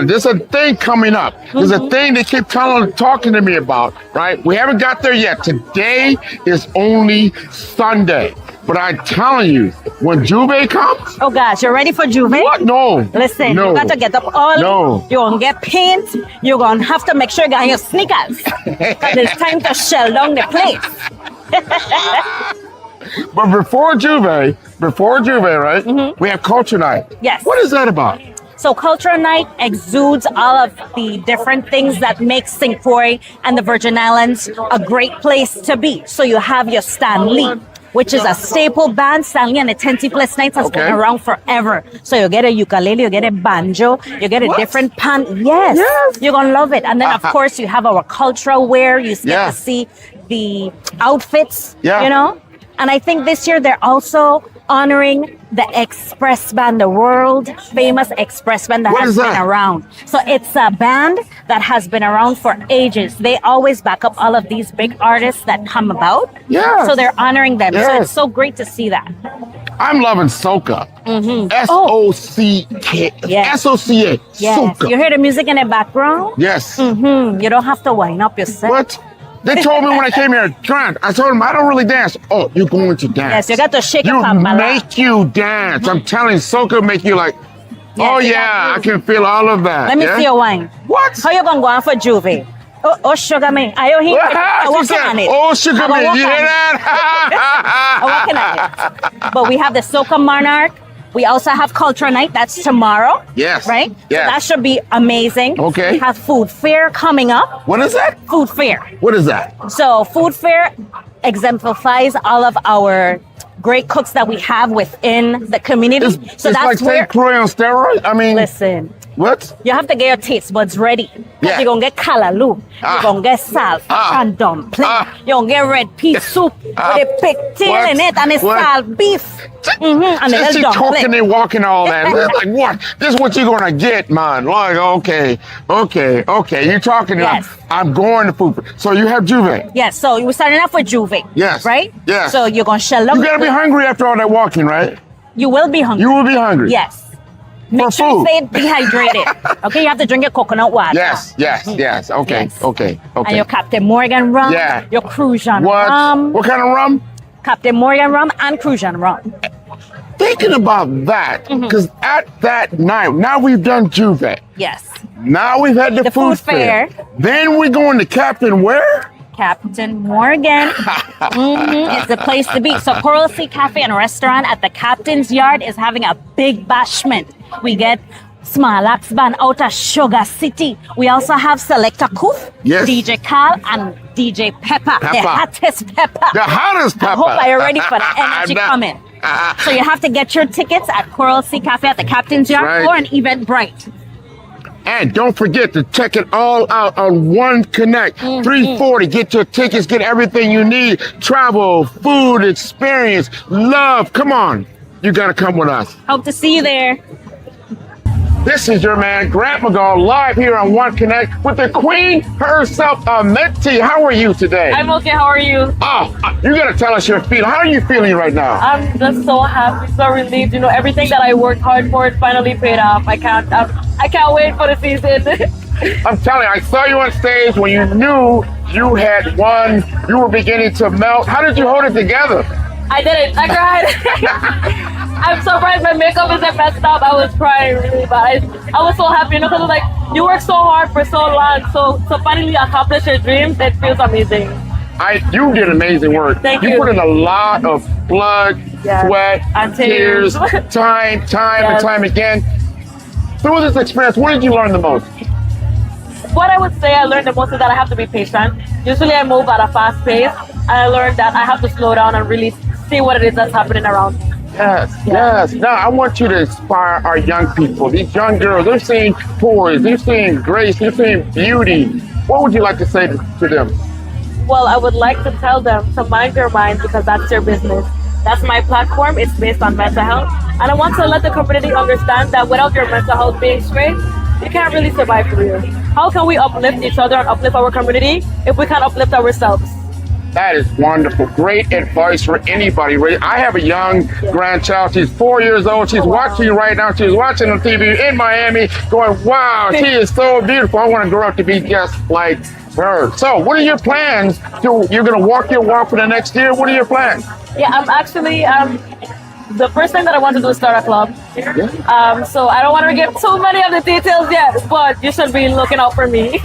Speaker 7: there's a thing coming up. There's a thing they keep talking to me about, right? We haven't got there yet. Today is only Sunday. But I'm telling you, when Juve comes...
Speaker 18: Oh, gosh, you're ready for Juve?
Speaker 7: What? No.
Speaker 18: Listen, you got to get up early.
Speaker 7: No.
Speaker 18: You're going to get paint. You're going to have to make sure you got your sneakers. Because it's time to shell down the place.
Speaker 7: But before Juve, right? We have Culture Night.
Speaker 18: Yes.
Speaker 7: What is that about?
Speaker 18: So Culture Night exudes all of the different things that make St. Croix and the Virgin Islands a great place to be. So you have your Stan Lee, which is a staple band. Stanley and the 10 Plus Nights has been around forever. So you get a ukulele, you get a banjo, you get a different pan. Yes, you're going to love it. And then, of course, you have our cultural wear. You get to see the outfits, you know. And I think this year they're also honoring the Express Band, the world famous Express Band that has been around. So it's a band that has been around for ages. They always back up all of these big artists that come about.
Speaker 7: Yes.
Speaker 18: So they're honoring them.
Speaker 7: Yes.
Speaker 18: So it's so great to see that.
Speaker 7: I'm loving soca. S-O-C-K. S-O-C-A.
Speaker 18: Yes.
Speaker 7: Soca.
Speaker 18: You hear the music in the background?
Speaker 7: Yes.
Speaker 18: You don't have to wind up yourself.
Speaker 7: What? They told me when I came here, Grant, I told them I don't really dance. Oh, you're going to dance.
Speaker 18: Yes, you got to shake
Speaker 7: You
Speaker 18: your
Speaker 7: make you dance. I'm telling you, soca make you like, I can feel all of that.
Speaker 18: Let me see your wine.
Speaker 7: What?
Speaker 18: How you going to go on for Juve? Oh, sugar me. Are you here? I'm working on it.
Speaker 7: Oh, sugar me. You hear that?
Speaker 18: I'm working on it. But we have the Soca Monarch. We also have Culture Night. That's tomorrow.
Speaker 7: Yes.
Speaker 18: Right?
Speaker 7: Yes.
Speaker 18: So that should be amazing.
Speaker 7: Okay.
Speaker 18: We have Food Fair coming up.
Speaker 7: What is that?
Speaker 18: Food Fair.
Speaker 7: What is that?
Speaker 18: So Food Fair exemplifies all of our great cooks that we have within the community.
Speaker 7: It's like St. Croix on steroids? I mean...
Speaker 18: Listen.
Speaker 7: What?
Speaker 18: You have to get your taste buds ready.
Speaker 7: Yeah.
Speaker 18: You're going to get kalaloo. You're going to get salt and dumpling. You're going to get red pea soup with a pigtail in it and it's salt beef. And
Speaker 7: Just
Speaker 18: a
Speaker 7: keep
Speaker 18: dumpling.
Speaker 7: talking and walking all that. Like, what? This is what you're going to get, man. Like, okay. You're talking about, I'm going to food. So you have Juve.
Speaker 18: Yes, so we're starting off with Juve.
Speaker 7: Yes.
Speaker 18: Right?
Speaker 7: Yes.
Speaker 18: So you're going to shell up.
Speaker 7: You got to be hungry after all that walking, right?
Speaker 18: You will be hungry.
Speaker 7: You will be hungry.
Speaker 18: Yes. Make
Speaker 7: For
Speaker 18: sure you
Speaker 7: food.
Speaker 18: stay dehydrated. Okay, you have to drink your coconut water.
Speaker 7: Yes. Okay.
Speaker 18: And your Captain Morgan rum.
Speaker 7: Yeah.
Speaker 18: Your Crucian
Speaker 7: What?
Speaker 18: rum.
Speaker 7: What kind of rum?
Speaker 18: Captain Morgan rum and Crucian rum.
Speaker 7: Thinking about that, because at that night, now we've done Juve.
Speaker 18: Yes.
Speaker 7: Now we've had the food fair. Then we're going to Captain where?
Speaker 18: Captain Morgan. It's the place to be. So Coral Sea Cafe and Restaurant at the Captain's Yard is having a big bashment. We get Small Axe Band out of Sugar City. We also have Selector Koof,
Speaker 7: Yes.
Speaker 18: DJ Carl, and DJ Pepper. The hottest Pepper.
Speaker 7: The hottest Pepper.
Speaker 18: I hope you're ready for the energy coming. So you have to get your tickets at Coral Sea Cafe at the Captain's Yard
Speaker 7: Right.
Speaker 18: or an Eventbrite.
Speaker 7: And don't forget to check it all out on One Connect. 340. Get your tickets, get everything you need. Travel, food, experience, love. Come on. You got to come with us.
Speaker 18: Hope to see you there.
Speaker 7: This is your man, Grant McGaw, live here on One Connect with the queen herself, Menti. How are you today?
Speaker 19: I'm okay. How are you?
Speaker 7: Oh, you got to tell us your feeling. How are you feeling right now?
Speaker 19: I'm just so happy, so relieved. You know, everything that I worked hard for, it finally paid off. I can't wait for the season.
Speaker 7: I'm telling you, I saw you on stage when you knew you had won. You were beginning to melt. How did you hold it together?
Speaker 19: I did it. I cried. I'm surprised my makeup isn't messed up. I was crying really bad. I was so happy, you know, because like you worked so hard for so long, so finally accomplish your dreams. It feels amazing.
Speaker 7: You did amazing work.
Speaker 19: Thank you.
Speaker 7: You put in a lot of blood, sweat,
Speaker 19: and
Speaker 7: tears, time, and time again. Through this experience, what did you learn the most?
Speaker 19: What I would say I learned the most is that I have to be patient. Usually I move at a fast pace, and I learned that I have to slow down and really see what it is that's happening around.
Speaker 7: Yes. Now, I want you to inspire our young people. These young girls, they're seeing poise, they're seeing grace, they're seeing beauty. What would you like to say to them?
Speaker 19: Well, I would like to tell them to mind their mind because that's their business. That's my platform. It's based on mental health. And I want to let the community understand that without your mental health being straight, you can't really survive for real. How can we uplift each other and uplift our community if we can't uplift ourselves?
Speaker 7: That is wonderful. Great advice for anybody. I have a young grandchild. She's 4 years old. She's watching you right now. She's watching on TV in Miami going, wow, she is so beautiful. I want to grow up to be just like her. So what are your plans? You're going to walk your walk for the next year. What are your plans?
Speaker 19: Yeah, I'm actually, the first thing that I want to do is start a club. So I don't want to give too many of the details yet, but you should be looking out for me.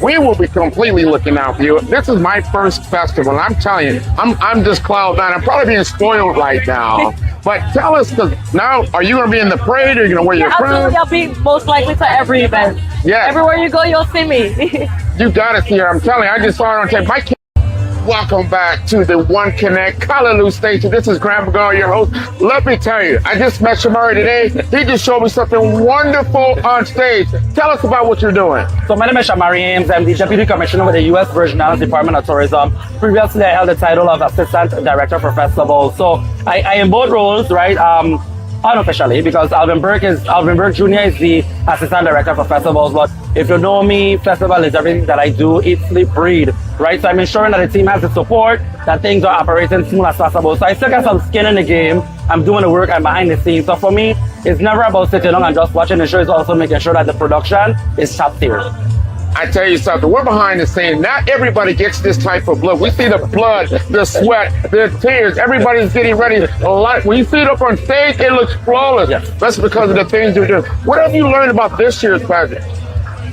Speaker 7: We will be completely looking out for you. This is my first festival. I'm telling you, I'm just cloud nine. I'm probably being spoiled right now. But tell us, now, are you going to be in the parade? Or are you going to wear your crown?
Speaker 19: Absolutely. I'll be most likely to every event.
Speaker 7: Yeah.
Speaker 19: Everywhere you go, you'll see me.
Speaker 7: You got to see her. I'm telling you, I just saw her on tape. Welcome back to the One Connect Callaloo Station. This is Grant McGaw, your host. Let me tell you, I just met Shamari today. He just showed me something wonderful on stage. Tell us about what you're doing.
Speaker 20: So my name is Shamari Ames. I'm the Deputy Commissioner with the U.S. Virgin Islands Department of Tourism. Previously, I held the title of Assistant Director for Festivals. So I in both roles, right? Unofficially, because Alvin Burke Jr. is the Assistant Director for Festivals. But if you know me, festival is everything that I do, eat, sleep, breathe, right? So I'm ensuring that the team has the support, that things are operating smooth as possible. So I still got some skin in the game. I'm doing the work, I'm behind the scenes. So for me, it's never about sitting down and just watching the show. It's also making sure that the production is top tier.
Speaker 7: I tell you something, we're behind the scenes. Not everybody gets this type of look. We see the blood, the sweat, the tears. Everybody's getting ready. When you see it up on stage, it looks flawless. That's because of the things you're doing. What have you learned about this year's pageant?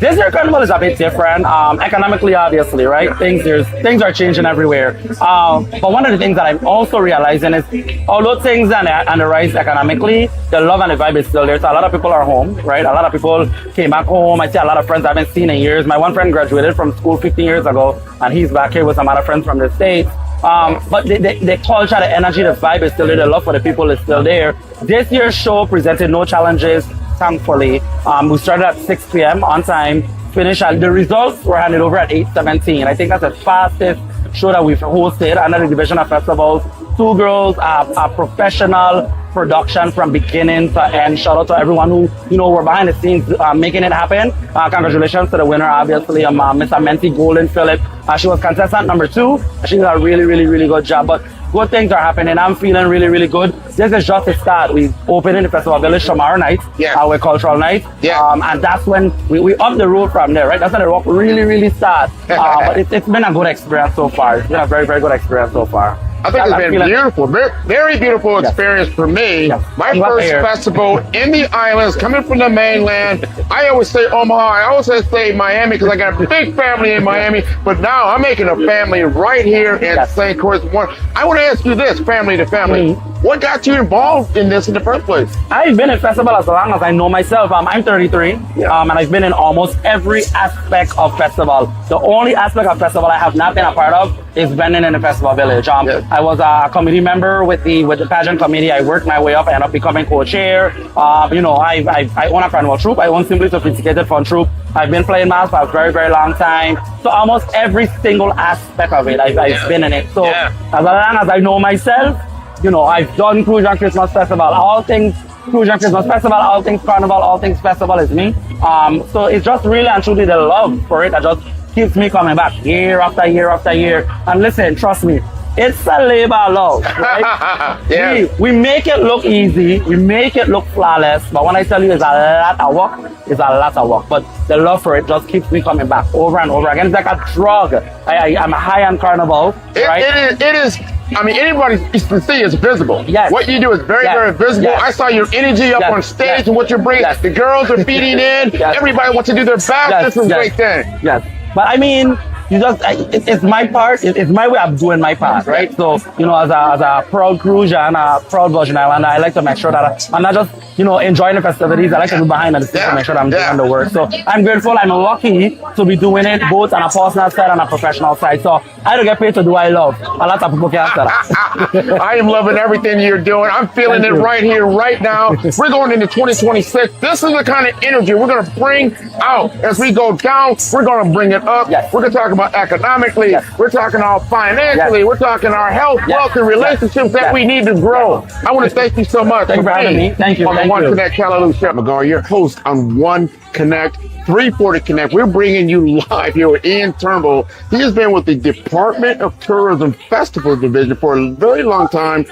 Speaker 20: This year carnival is a bit different, economically, obviously, right? Things are changing everywhere. But one of the things that I'm also realizing is, although things are on the rise economically, the love and the vibe is still there. So a lot of people are home, right? A lot of people came back home. I see a lot of friends I haven't seen in years. My one friend graduated from school 15 years ago, and he's back here with some other friends from the States. But the culture, the energy, the vibe is still there. The love for the people is still there. This year's show presented no challenges. Thankfully, we started at 6 p.m. on time, finished at the results were handed over at 8:17. I think that's the fastest show that we've hosted under the Division of Festivals. Two girls, a professional production from beginning to end. Shout out to everyone who, were behind the scenes making it happen. Congratulations to the winner, obviously, Miss Menti Golden Phillip. She was contestant number 2. She did a really, really, really good job. But good things are happening. I'm feeling really, really good. This is just a start. We open in the Festival Village tomorrow night, our cultural night. And that's when we up the road from there, right? That's when the rock really, really starts. But it's been a good experience so far. It's been a very, very good experience so far.
Speaker 7: I think it's been beautiful, very beautiful experience for me. My first festival in the islands, coming from the mainland. I always say Omaha, I always say Miami because I got a big family in Miami, but now I'm making a family right here in St. Croix. I want to ask you this, family to family. What got you involved in this in the first place?
Speaker 20: I've been in festival as long as I know myself. I'm 33, and I've been in almost every aspect of festival. The only aspect of festival I have not been a part of is vending in the festival village. I was a committee member with the pageant committee. I worked my way up. I ended up becoming co-chair. I own a carnival troupe. I own Simply Sophisticated Fun troupe. I've been playing mass for a very, very long time. So almost every single aspect of it, I've been in it. So as long as I know myself, I've done Crucian Christmas Festival, all things Crucian Christmas Festival, all things Carnival, all things Festival is me. So it's just really and truly the love for it that just keeps me coming back year after year after year. And listen, trust me, it's a labor of love, right? We make it look easy, we make it look flawless, but when I tell you it's a lot of work, it's a lot of work. But the love for it just keeps me coming back over and over again. It's like a drug. I'm high on Carnival, right?
Speaker 7: It is. I mean, anybody can see it's visible. Yes. What you do is very, very visible. Yes. I saw your energy up on stage and what you're bringing. Yes. The girls are feeding in. Yes. Everybody wants to do their best. This is a great thing.
Speaker 20: Yes. But I mean, it's my part. It's my way of doing my part, right? So, as a proud Crucian, a proud Virgin Islander, I like to make sure that I'm not just, enjoying the festivities. I like to be behind the scenes to make sure that I'm doing the work. So I'm grateful. I'm lucky to be doing it both on a personal side and a professional side. So I don't get paid to do what I love. A lot of people can't say that.
Speaker 7: I am loving everything you're doing. I'm feeling it right here, right now. We're going into 2026. This is the kind of energy we're going to bring out as we go down. We're going to bring it up. Yes. We're going to talk about economically. Yes. We're talking about financially. Yes. We're talking our health, wealth, and relationships that we need to grow. I want to thank you so much.
Speaker 20: Thank you for having me. Thank you.
Speaker 7: On the One Connect, Kalaloo Chef McGar, your host on One Connect, 340 Connect. We're bringing you live here with Ian Turnbull. He has been with the Department of Tourism Festival Division for a very long time,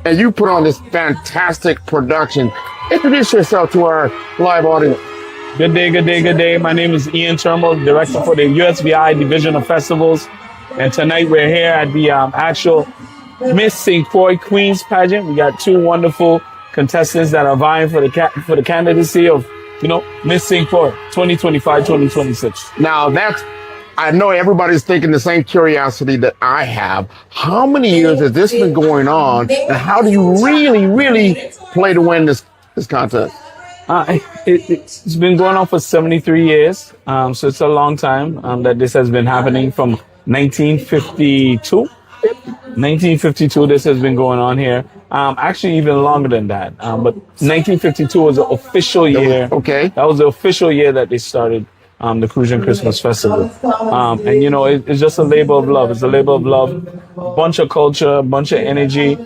Speaker 7: and you put on this fantastic production. Introduce yourself to our live audience.
Speaker 21: Good day, good day, good day. My name is Ian Turnbull, Director for the USVI Division of Festivals. And tonight we're here at the actual Miss St. Croix Queens pageant. We got two wonderful contestants that are vying for the candidacy of, Miss St. Croix 2025-2026.
Speaker 7: Now I know everybody's thinking the same curiosity that I have. How many years has this been going on, and how do you really, really play to win this contest?
Speaker 21: It's been going on for 73 years, so it's a long time that this has been happening from 1952. 1952, this has been going on here. Actually, even longer than that. But 1952 was the official year.
Speaker 7: Okay.
Speaker 21: That was the official year that they started the Crucian Christmas Festival. And it's just a labor of love. It's a labor of love, a bunch of culture, a bunch of energy.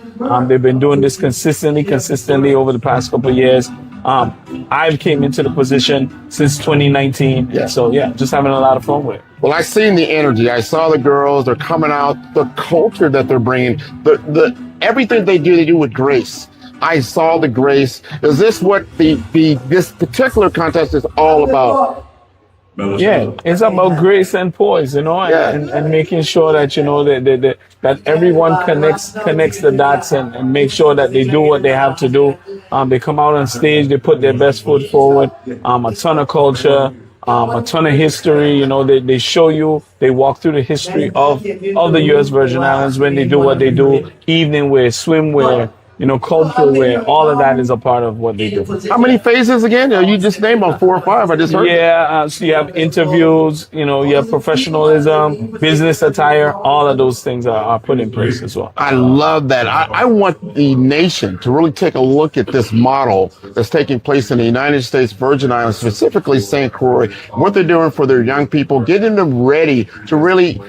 Speaker 21: They've been doing this consistently over the past couple of years. I've came into the position since 2019. Yeah. So just having a lot of fun with it.
Speaker 7: Well, I seen the energy. I saw the girls. They're coming out. The culture that they're bringing. The everything they do with grace. I saw the grace. Is this what this particular contest is all about?
Speaker 21: Yeah, it's about grace and poise, and making sure that that everyone connects the dots and make sure that they do what they have to do. They come out on stage, they put their best foot forward. A ton of culture, a ton of history. They show you, they walk through the history of the U.S. Virgin Islands when they do what they do. Evening wear, swimwear, cultural wear, all of that is a part of what they do.
Speaker 7: How many phases again? You just named on 4 or 5. I just heard.
Speaker 21: Yeah, so you have interviews, you have professionalism, business attire, all of those things are put in place as well.
Speaker 7: I love that. I want the nation to really take a look at this model that's taking place in the United States Virgin Islands, specifically St. Croix, what they're doing for their young people, getting them ready to really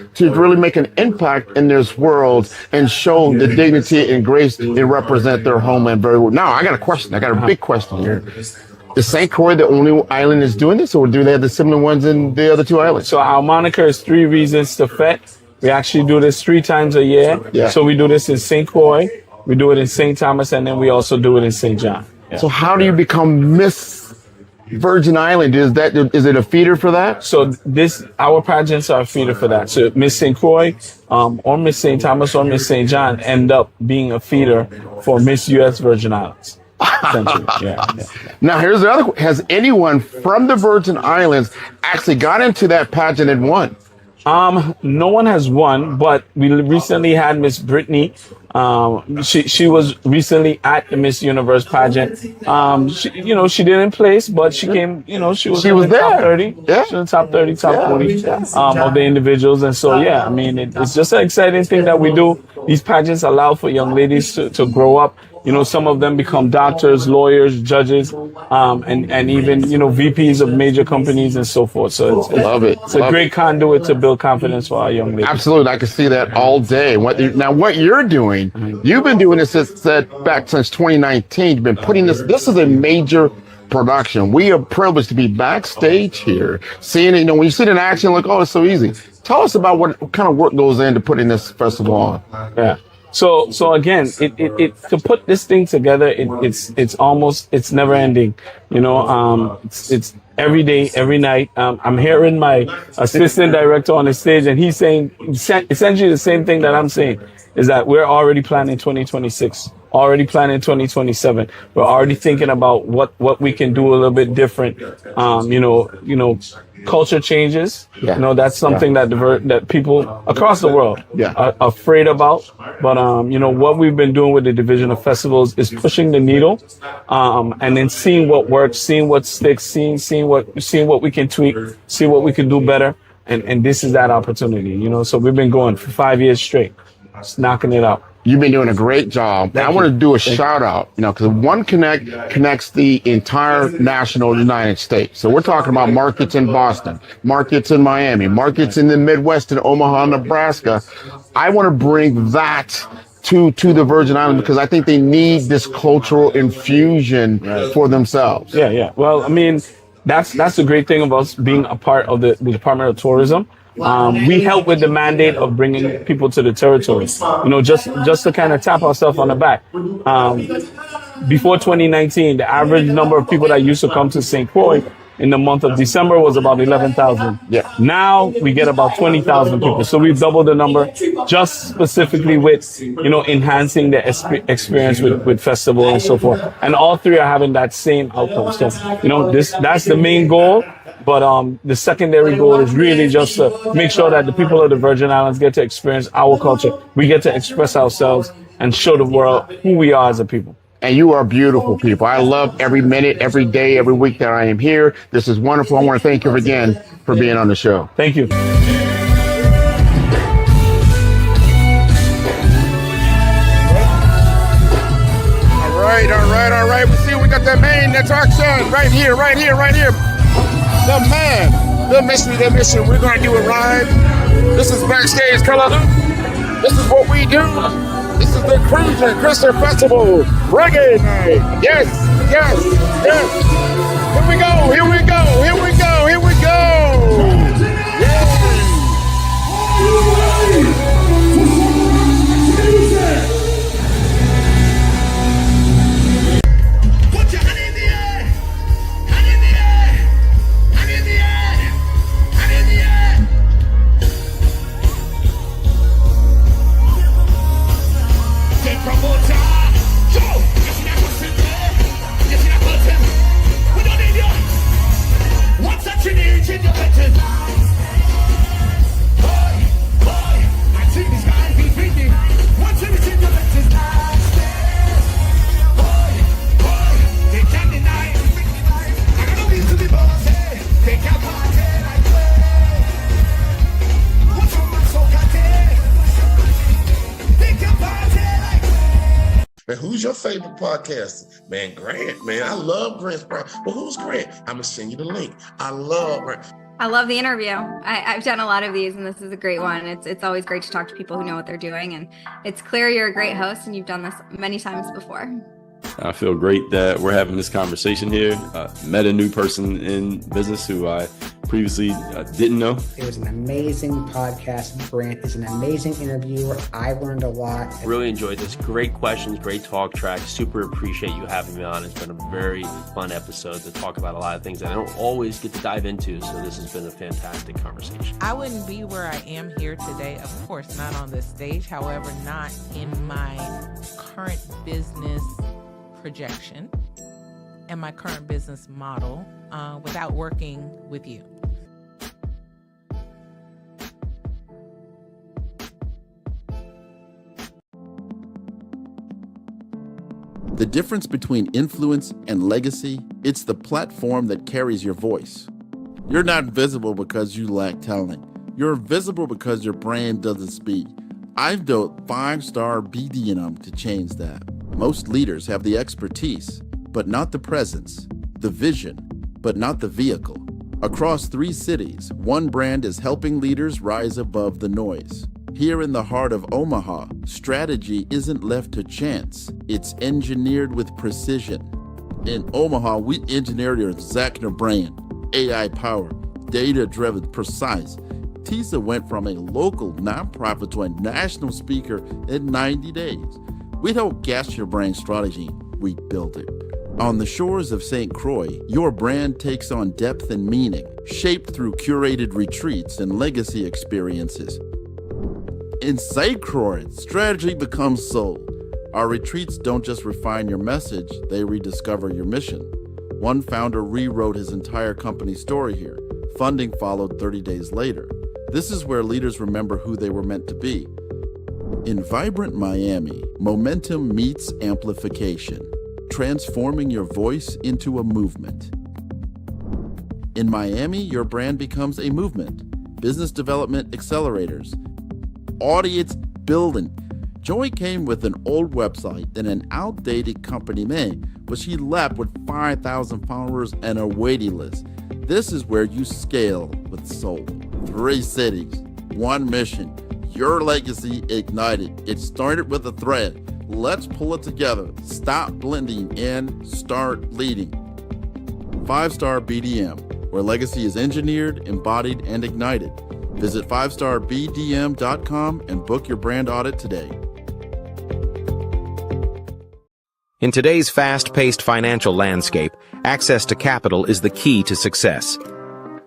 Speaker 7: make an impact in this world and show the dignity and grace they represent their homeland very well. Now, I got a question. I got a big question here. Is St. Croix the only island that's doing this, or do they have the similar ones in the other 2 islands?
Speaker 21: So our moniker is 3 Reasons to Fet. We actually do this 3 times a year. Yeah. So we do this in St. Croix, we do it in St. Thomas, and then we also do it in St. John. Yeah.
Speaker 7: So how do you become Miss Virgin Island, is it a feeder for that?
Speaker 21: So our pageants are a feeder for that. So Miss St. Croix, or Miss St. Thomas or Miss St. John end up being a feeder for Miss U.S. Virgin Islands. Yeah.
Speaker 7: Now, here's the other. Has anyone from the Virgin Islands actually got into that pageant and won?
Speaker 21: No one has won, but we recently had Miss Brittany. She was recently at the Miss Universe pageant. She didn't place, but she came. She was in the
Speaker 7: there.
Speaker 21: top 30.
Speaker 7: Yeah,
Speaker 21: she was in the top 30, top 40 of the individuals, and so I mean, it's just an exciting thing that we do. These pageants allow for young ladies to grow up. Some of them become doctors, lawyers, judges, and even, VPs of major companies and so forth. So it's a great conduit to build confidence for our young ladies.
Speaker 7: Absolutely. I can see that all day. What you're doing, you've been doing this back since 2019. You've been putting this is a major production. We are privileged to be backstage here, seeing it. When you see it in action, like, oh, it's so easy. Tell us about what kind of work goes into putting this festival on.
Speaker 21: Yeah. So again, it to put this thing together, it's never ending. It's every day, every night. I'm hearing my assistant director on the stage, and he's saying essentially the same thing that I'm saying, is that we're already planning 2026, already planning 2027. We're already thinking about what we can do a little bit different. Culture changes. That's something that people across the world are afraid about. But what we've been doing with the Division of Festivals is pushing the needle, and then seeing what works, seeing what sticks, seeing what we can tweak, see what we can do better. And this is that opportunity. So we've been going for 5 years straight, just knocking it out.
Speaker 7: You've been doing a great job. I want to do a shout out, because One Connect connects the entire national United States. So we're talking about markets in Boston, markets in Miami, markets in the Midwest in Omaha, Nebraska. I want to bring that to the Virgin Islands because I think they need this cultural infusion for themselves.
Speaker 21: Yeah. Well, I mean, that's the great thing about being a part of the Department of Tourism. We help with the mandate of bringing people to the territory. Just to kind of tap ourselves on the back. Before 2019, the average number of people that used to come to St. Croix in the month of December was about 11,000.
Speaker 7: Yeah.
Speaker 21: Now we get about 20,000 people. So we've doubled the number just specifically with, enhancing the experience with festival and so forth. And all three are having that same outcome. So, that's the main goal. But the secondary goal is really just to make sure that the people of the Virgin Islands get to experience our culture. We get to express ourselves and show the world who we are as a people.
Speaker 7: And you are beautiful people. I love every minute, every day, every week that I am here. This is wonderful. I want to thank you again for being on the show.
Speaker 21: Thank you.
Speaker 7: All right. We got the main attraction right here. The man, the mystery. We're going to do it live. This is Backstage Color. This is what we do. This is the Crucian Christian Festival Reggae Night. Yes. Here we go.
Speaker 3: Put your hand in the air. Hand in the air. Hand in the air. Hand in the air. Take promoter. Go. Yes, you got to Yes, you got to we don't need you. What's that you need in your button? Boy, I see these guys be beating. What's in your button? They can't deny it. I got no reason to be bossy. They can't party like way. What's on my soul, they can party like way.
Speaker 1: Man, who's your favorite podcaster? Man, Grant, man. I love Grant's podcast. Well, who's Grant? I'm going to send you the link. I love Grant.
Speaker 22: I love the interview. I've done a lot of these, and this is a great one. It's always great to talk to people who know what they're doing, and it's clear you're a great host, and you've done this many times before.
Speaker 2: I feel great that we're having this conversation here. Met a new person in business who I previously didn't know.
Speaker 5: It was an amazing podcast. Grant is an amazing interviewer. I learned a lot.
Speaker 23: Really enjoyed this. Great questions, great talk track. Super appreciate you having me on. It's been a very fun episode to talk about a lot of things that I don't always get to dive into. So this has been a fantastic conversation.
Speaker 24: I wouldn't be where I am here today, of course, not on this stage. However, not in my current business projection and my current business model without working with you.
Speaker 25: The difference between influence and legacy, it's the platform that carries your voice. You're not visible because you lack talent. You're visible because your brand doesn't speak. I've built 5-star BDM to change that. Most leaders have the expertise, but not the presence, the vision, but not the vehicle. Across 3 cities, one brand is helping leaders rise above the noise. Here in the heart of Omaha, strategy isn't left to chance. It's engineered with precision. In Omaha, we engineered your Zachner brand, AI-powered, data-driven, precise. TISA went from a local nonprofit to a national speaker in 90 days. We don't guess your brand strategy, we build it. On the shores of St. Croix, your brand takes on depth and meaning, shaped through curated retreats and legacy experiences. In St. Croix, strategy becomes soul. Our retreats don't just refine your message, they rediscover your mission. One founder rewrote his entire company story here. Funding followed 30 days later. This is where leaders remember who they were meant to be. In vibrant Miami, momentum meets amplification, transforming your voice into a movement. In Miami, your brand becomes a movement. Business development accelerators, audience building. Joy came with an old website and an outdated company name, but she left with 5,000 followers and a waiting list. This is where you scale with soul. 3 cities, 1 mission, your legacy ignited. It started with a thread. Let's pull it together. Stop blending and start leading. 5-star BDM, where legacy is engineered, embodied, and ignited. Visit 5starbdm.com and book your brand audit today.
Speaker 26: In today's fast-paced financial landscape, access to capital is the key to success.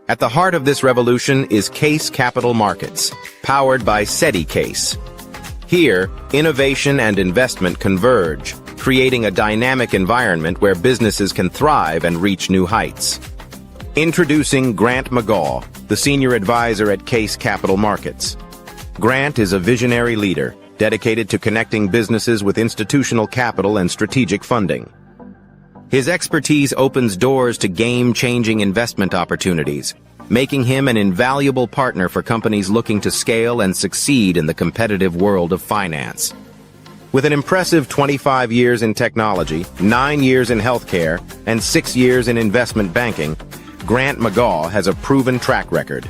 Speaker 26: At the heart of this revolution is Case Capital Markets, powered by SETI Case. Here, innovation and investment converge, creating a dynamic environment where businesses can thrive and reach new heights. Introducing Grant McGaw, the Senior Advisor at Case Capital Markets. Grant is a visionary leader, dedicated to connecting businesses with institutional capital and strategic funding. His expertise opens doors to game-changing investment opportunities, making him an invaluable partner for companies looking to scale and succeed in the competitive world of finance. With an impressive 25 years in technology, 9 years in healthcare, and 6 years in investment banking, Grant McGaw has a proven track record.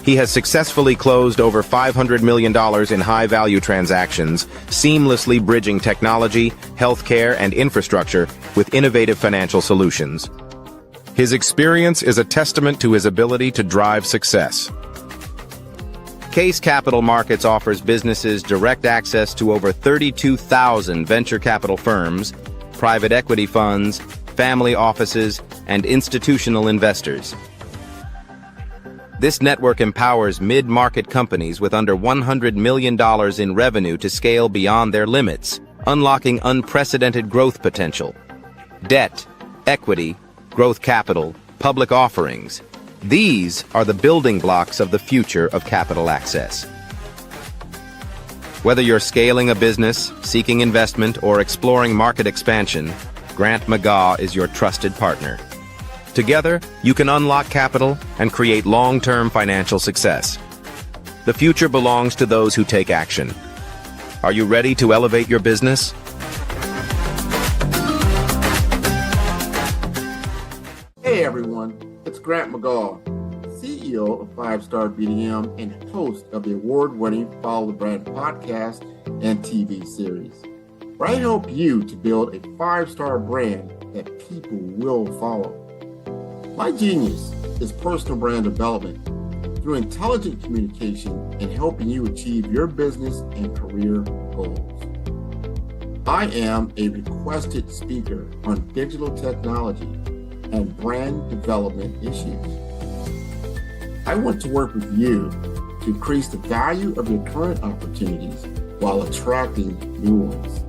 Speaker 26: He has successfully closed over $500 million in high-value transactions, seamlessly bridging technology, healthcare, and infrastructure with innovative financial solutions. His experience is a testament to his ability to drive success. Case Capital Markets offers businesses direct access to over 32,000 venture capital firms, private equity funds, family offices, and institutional investors. This network empowers mid-market companies with under $100 million in revenue to scale beyond their limits, unlocking unprecedented growth potential. Debt, equity, growth capital, public offerings. These are the building blocks of the future of capital access. Whether you're scaling a business, seeking investment, or exploring market expansion, Grant McGaw is your trusted partner. Together, you can unlock capital and create long-term financial success. The future belongs to those who take action. Are you ready to elevate your business?
Speaker 25: Hey everyone, it's Grant McGaw, CEO of 5-Star BDM and host of the award-winning Follow the Brand podcast and TV series. where I help you to build a 5-star brand that people will follow. My genius is personal brand development through intelligent communication and helping you achieve your business and career goals. I am a requested speaker on digital technology and brand development issues. I want to work with you to increase the value of your current opportunities while attracting new ones.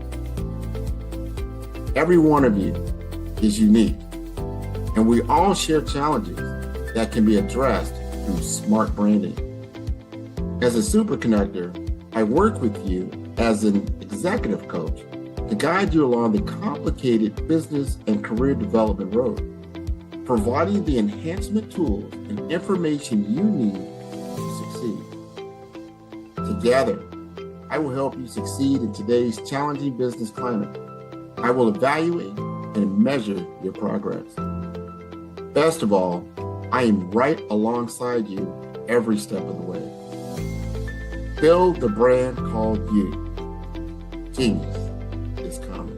Speaker 25: Every one of you is unique, and we all share challenges that can be addressed through smart branding. As a super connector, I work with you as an executive coach to guide you along the complicated business and career development road, providing the enhancement tools and information you need to succeed. Together, I will help you succeed in today's challenging business climate. I will evaluate and measure your progress. Best of all, I am right alongside you every step of the way. Build the brand called you. Genius is coming.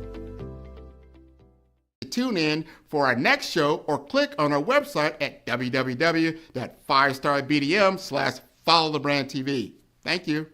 Speaker 4: Tune in for our next show or click on our website at www.5starbdm/followthebrandtv. Thank you.